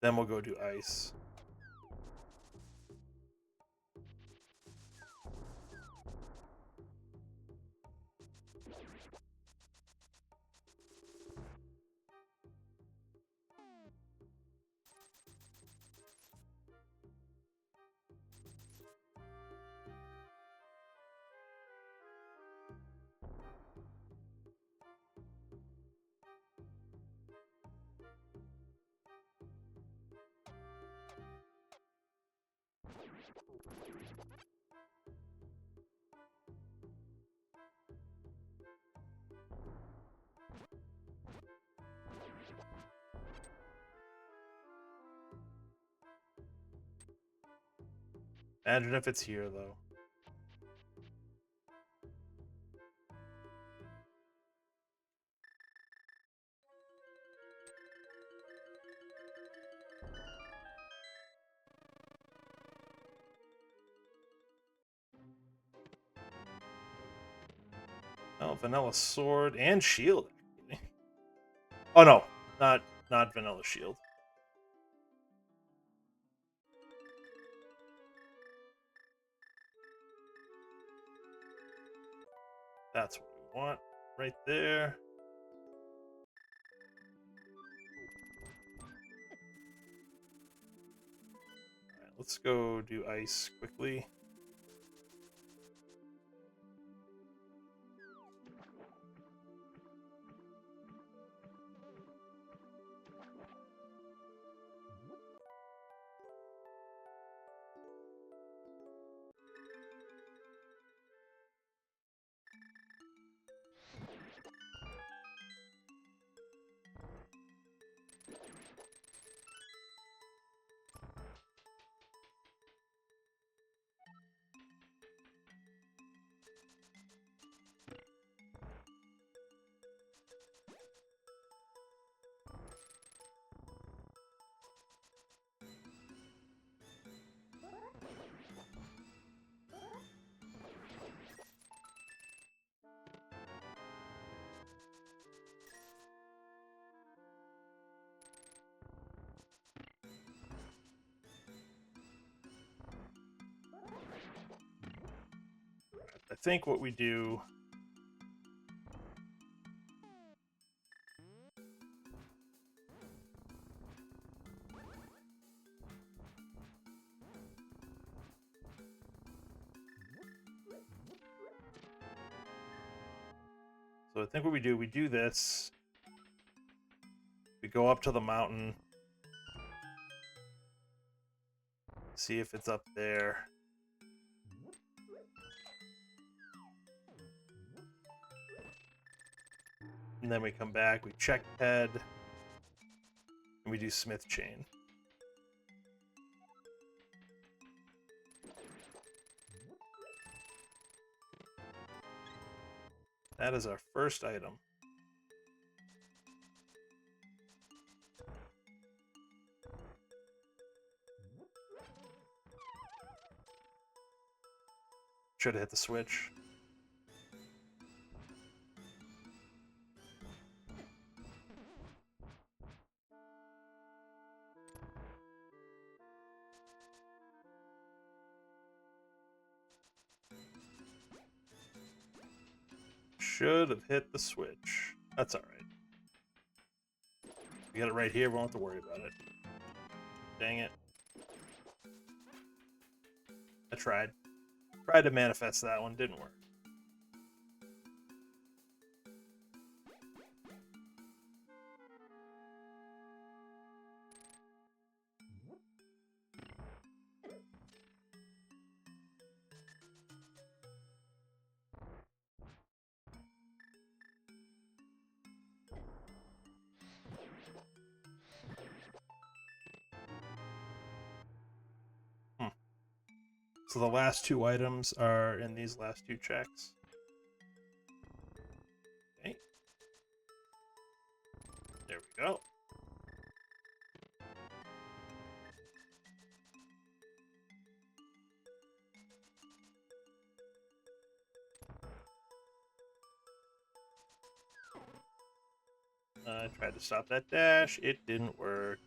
S1: Then we'll go do ice. Imagine if it's here, though. Oh, vanilla sword and shield. Actually. Oh no, not vanilla shield. That's what we want right there. All right, let's go do ice quickly. I think what we do. So I think what we do this. We go up to the mountain, see if it's up there. And then we come back, we check head, and we do smith chain. That is our first item. Should have hit the switch. Should have hit the switch. That's alright. We got it right here, we won't have to worry about it. Dang it. I tried. Tried to manifest that one, didn't work. So the last two items are in these last two checks. Okay. There we go. I tried to stop that dash. It didn't work.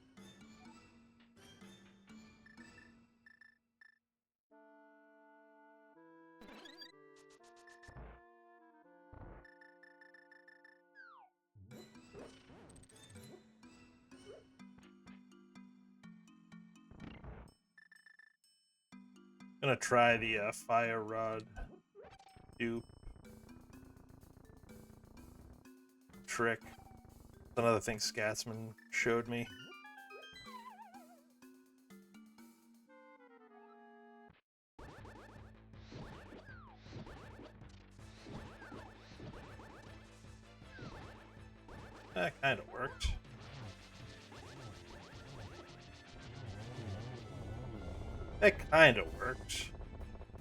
S1: Gonna try the fire rod dupe trick. Another thing Scatsman showed me. That kind of worked. That kind of worked.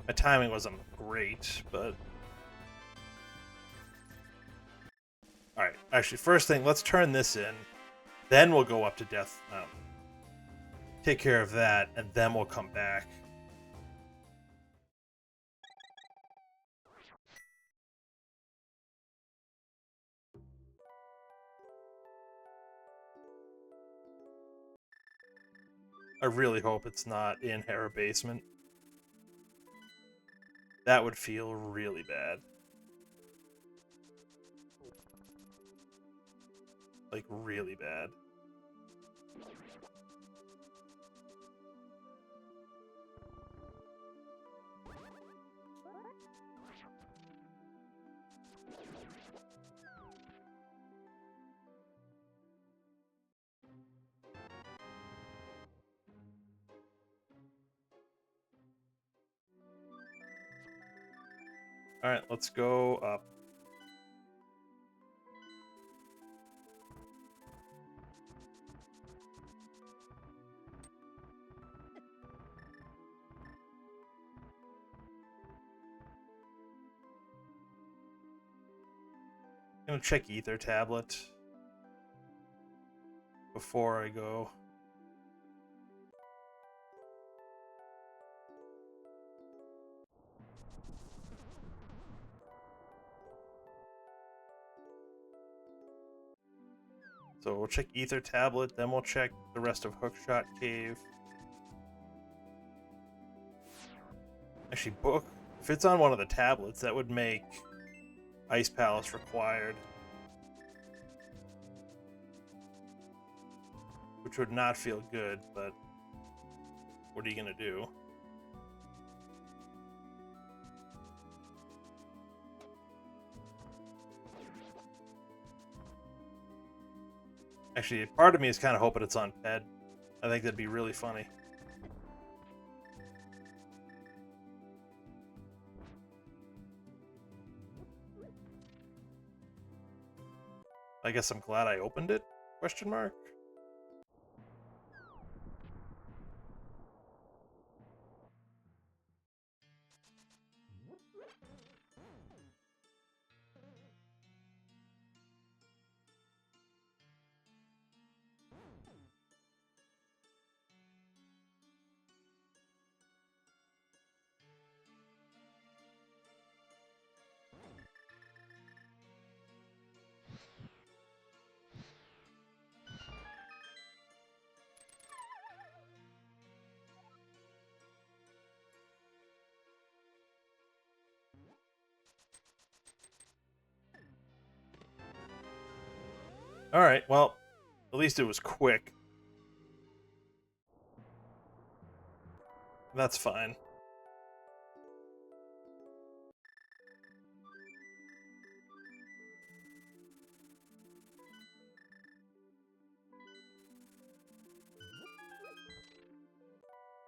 S1: My timing wasn't great, but... Alright, actually, first thing, let's turn this in. Then we'll go up to Death Mountain. Take care of that, and then we'll come back. I really hope it's not in Hera Basement. That would feel really bad. Like, really bad. Alright, let's go up. I'm gonna check Ether Tablet before I go. So we'll check Ether Tablet, then we'll check the rest of Hookshot Cave. Actually, book. If it's on one of the tablets, that would make Ice Palace required. Which would not feel good, but what are you gonna do? Actually, part of me is kind of hoping it's on PED. I think that'd be really funny. I guess I'm glad I opened it? Question mark? Alright, well, at least it was quick. That's fine.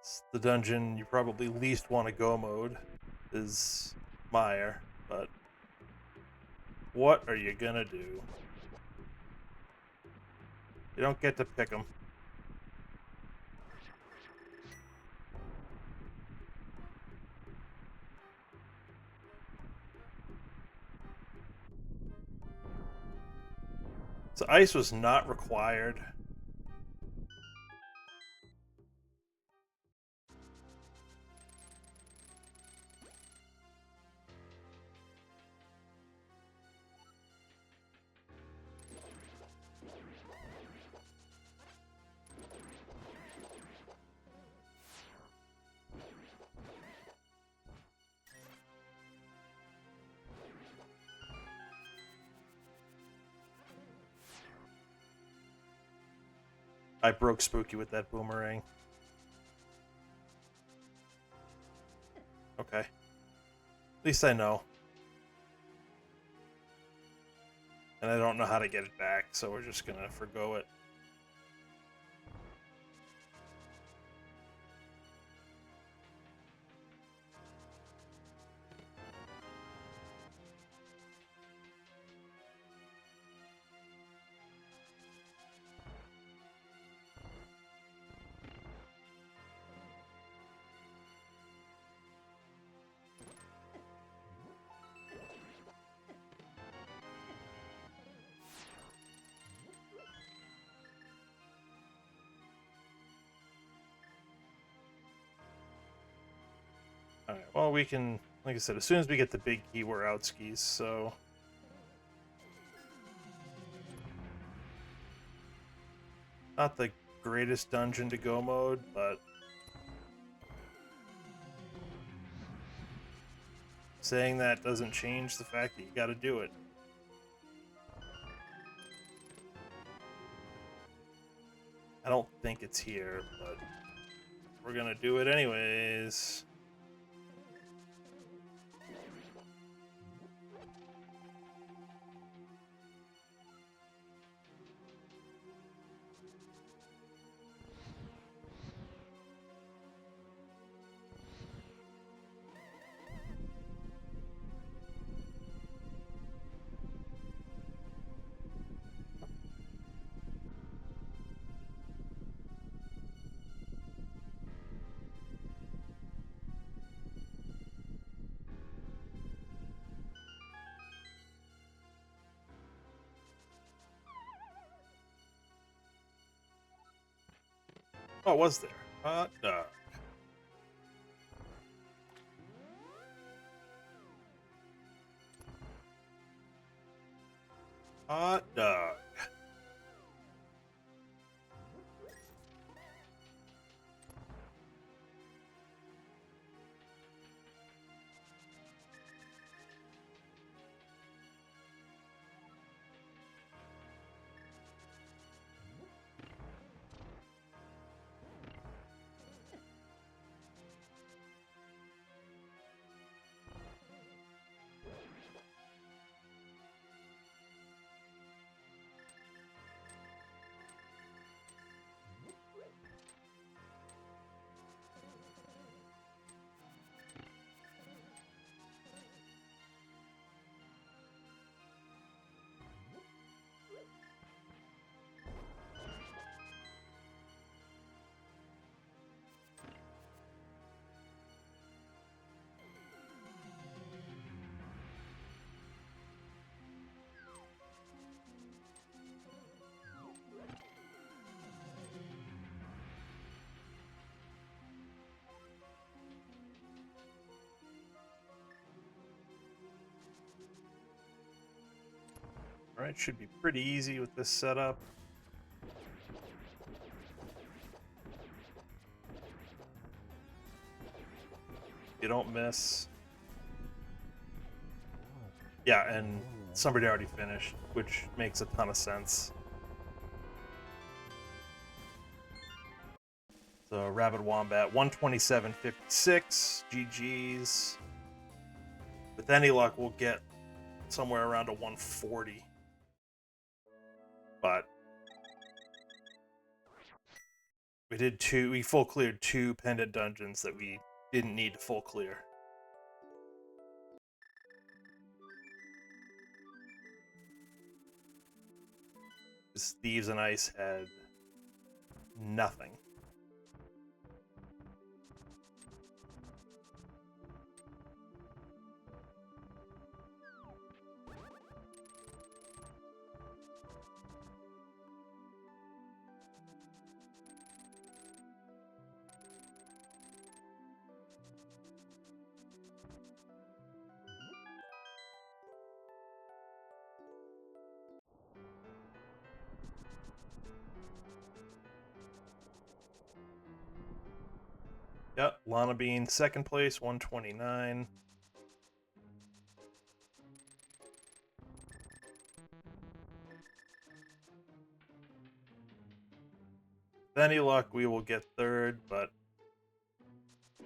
S1: It's the dungeon you probably least want to go mode is Mire, but what are you gonna do? You don't get to pick them. So ice was not required. I broke Spooky with that boomerang. Okay. At least I know. And I don't know how to get it back, so we're just gonna forgo it. Alright, well, we can, like I said, as soon as we get the big key, we're out skis, so. Not the greatest dungeon to go mode, but saying that doesn't change the fact that you gotta do it. I don't think it's here, but we're gonna do it anyways. Oh, was there? Hot dog. Hot dog. Alright, should be pretty easy with this setup. You don't miss. Yeah, and somebody already finished, which makes a ton of sense. So Rabid Wombat, 127.56, GG's. With any luck, we'll get somewhere around a 140. But we full cleared 2 pendant dungeons that we didn't need to full clear. Because Thieves and Ice had nothing. Yep, Lana Bean, second place, 129. With any luck, we will get third, but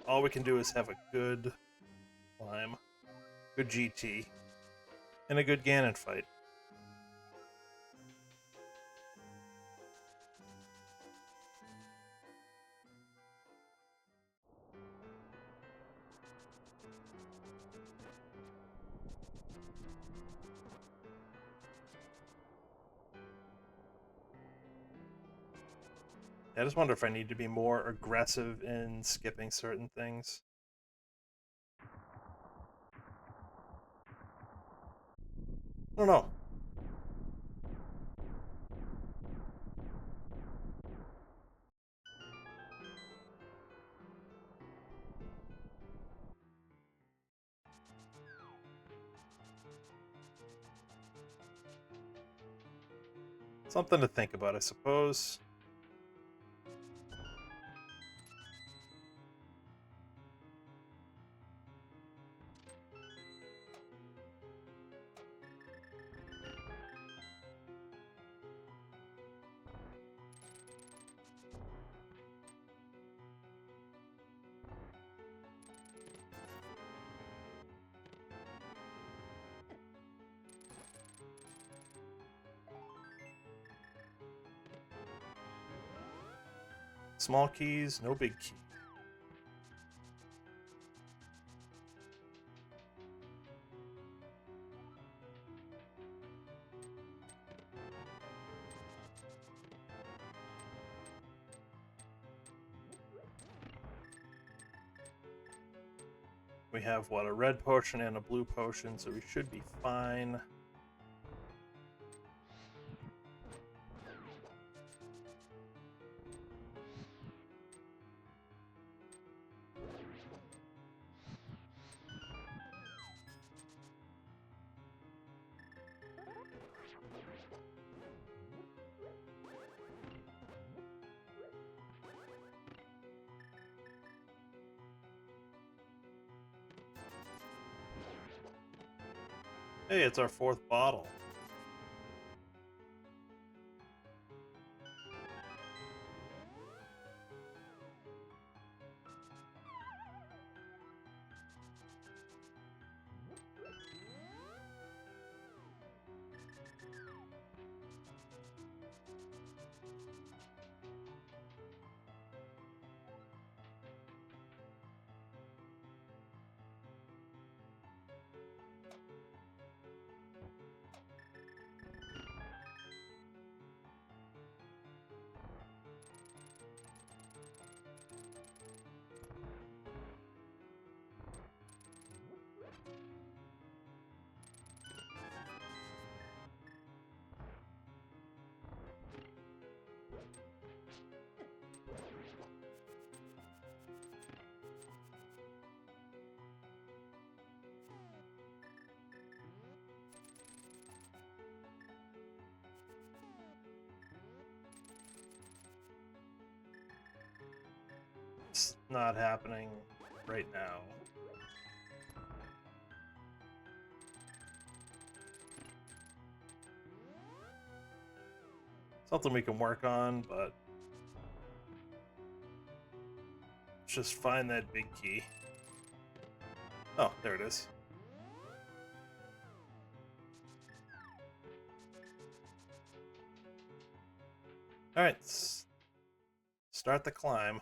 S1: all we can do is have a good climb, good GT, and a good Ganon fight. I just wonder if I need to be more aggressive in skipping certain things. I don't know. Something to think about, I suppose. Small keys, no big key. We have, what, a red potion and a blue potion, so we should be fine. Hey, it's our 4th bottle. It's not happening right now. Something we can work on, but let's just find that big key. Oh, there it is. Alright, start the climb.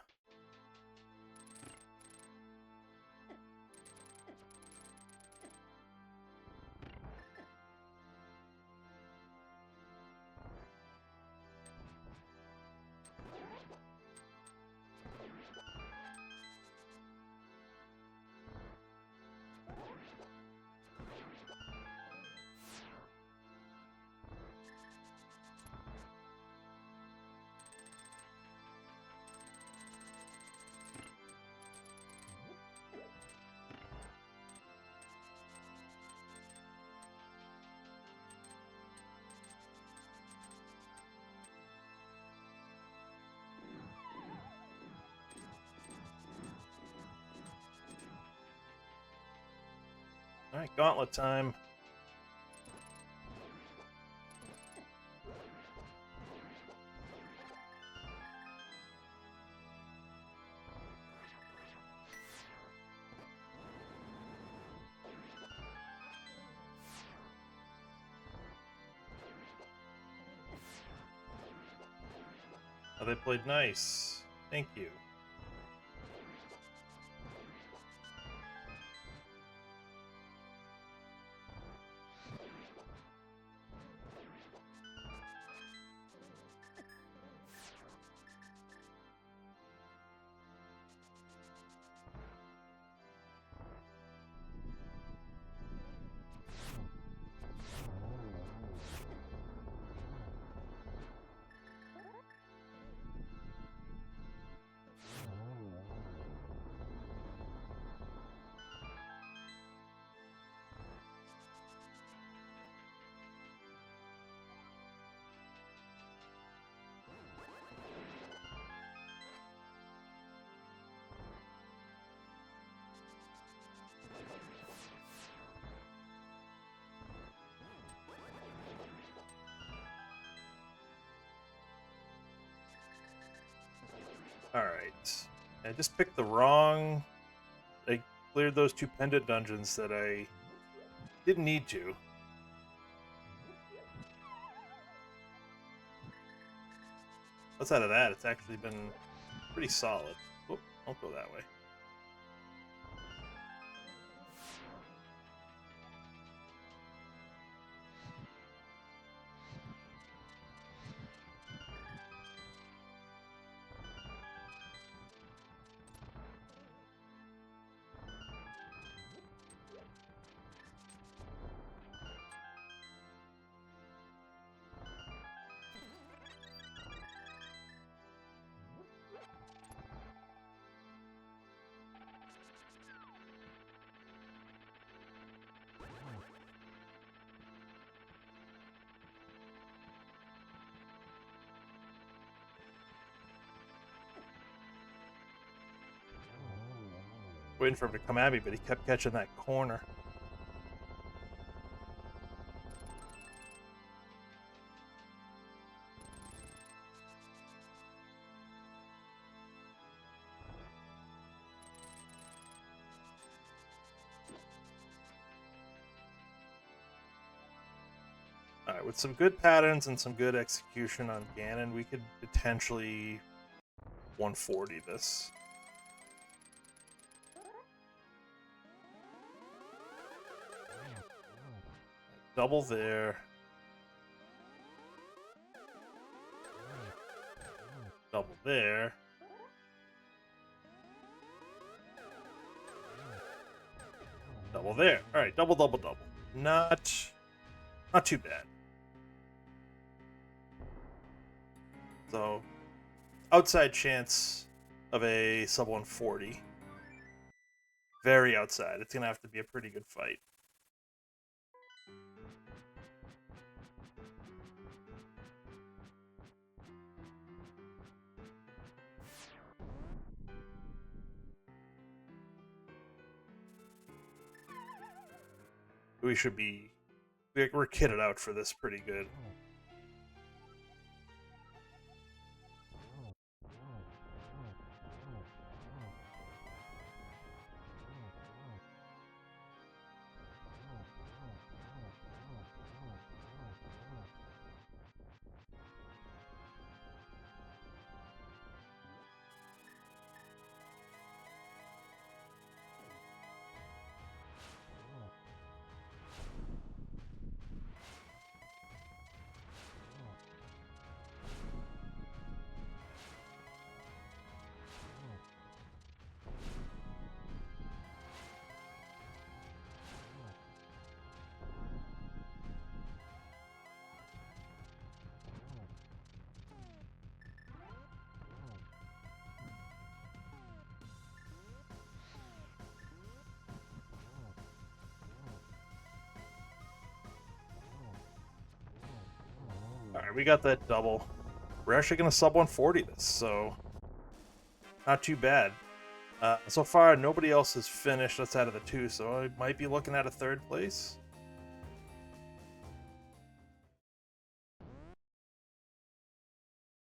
S1: Alright, gauntlet time. Oh, they played nice. Thank you. Alright. I just picked the wrong... I cleared those 2 pendant dungeons that I didn't need to. Outside of that, it's actually been pretty solid. Whoop, don't go that way. Waiting for him to come at me, but he kept catching that corner. Alright, with some good patterns and some good execution on Ganon, we could potentially 140 this. Double there. Double there. Double there. Alright, double, double, double. Not too bad. So, outside chance of a sub 140. Very outside. It's going to have to be a pretty good fight. We should be... We're kitted out for this pretty good. Alright, we got that double. We're actually going to sub 140 this, so not too bad. So far, nobody else has finished outside of the two, so I might be looking at a third place.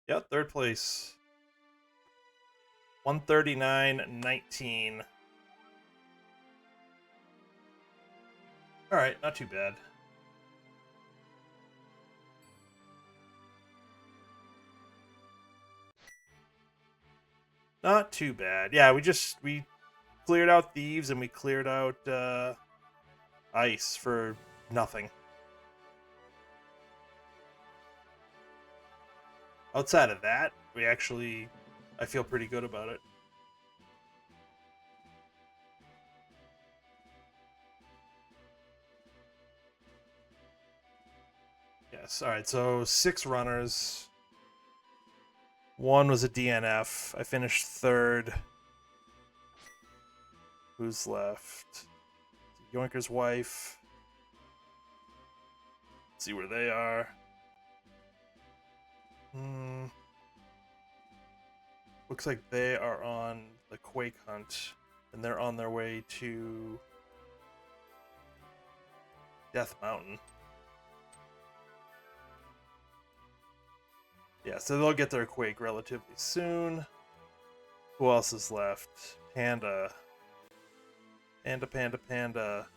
S1: Yep, third place. 139.19. Alright, not too bad. Not too bad. Yeah, we cleared out thieves and we cleared out ice for nothing. Outside of that, I feel pretty good about it. Yes, alright, so 6 runners. 1 was a DNF. I finished 3rd. Who's left? Yoinker's wife. Let's see where they are. Looks like they are on the Quake Hunt, and they're on their way to Death Mountain. Yeah, so they'll get their Quake relatively soon. Who else is left? Panda. Panda.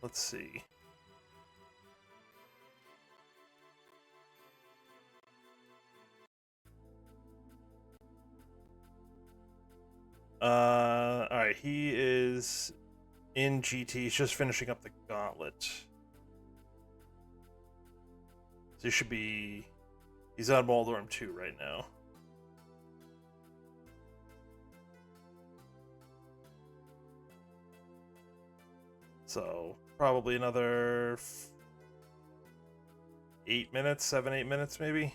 S1: Let's see. Alright, he is in GT. He's just finishing up the gauntlet. So he should be... He's on Moldorm 2 right now. So, probably another 8 minutes, 7-8 minutes maybe.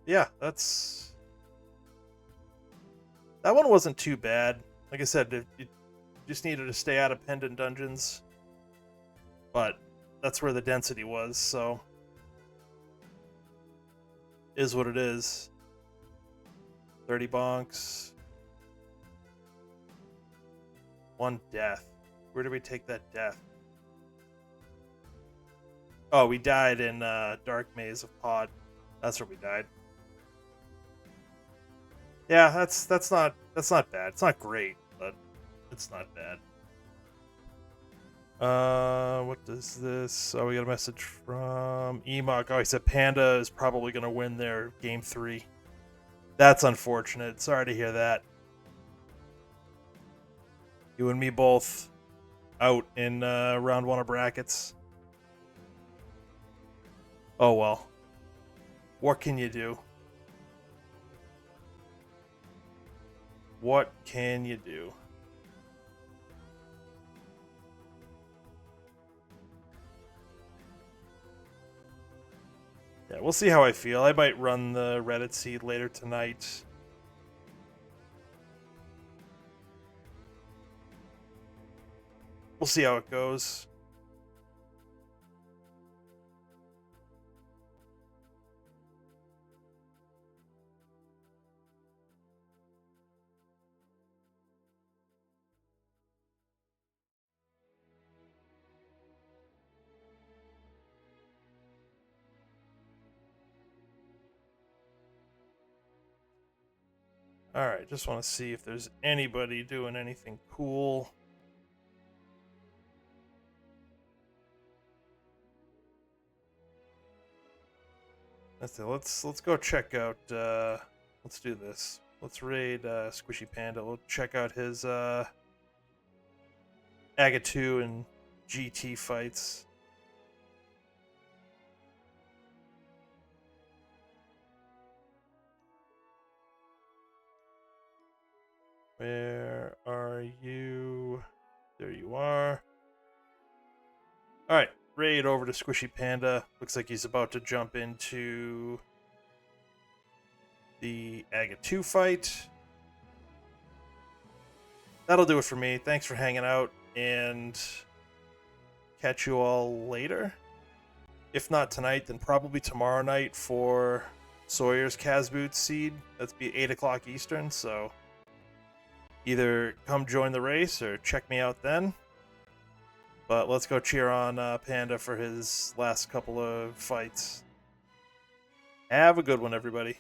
S1: Yeah, that one wasn't too bad. Like I said, it just needed to stay out of pendant dungeons, but that's where the density was, so is what it is. 30 bonks. 1 death. Where did we take that death? Oh, we died in Dark Maze of Pod. That's where we died. Yeah, that's not bad. It's not great, but it's not bad. What does this? Oh, we got a message from Emok. Oh, he said Panda is probably going to win their game 3. That's unfortunate. Sorry to hear that. You and me both out in round 1 of brackets. Oh well. What can you do? What can you do? Yeah, we'll see how I feel. I might run the Reddit seed later tonight. We'll see how it goes. Alright, just want to see if there's anybody doing anything cool. Let's go check out let's do this. Let's raid Squishy Panda. We'll check out his Agatu and GT fights. Where are you? There you are. Alright, raid over to Squishy Panda. Looks like he's about to jump into the Agatu fight. That'll do it for me. Thanks for hanging out, and catch you all later. If not tonight, then probably tomorrow night for Sawyer's Cas Boots seed. That's be 8 o'clock Eastern, so either come join the race or check me out then. But let's go cheer on Panda for his last couple of fights. Have a good one, everybody.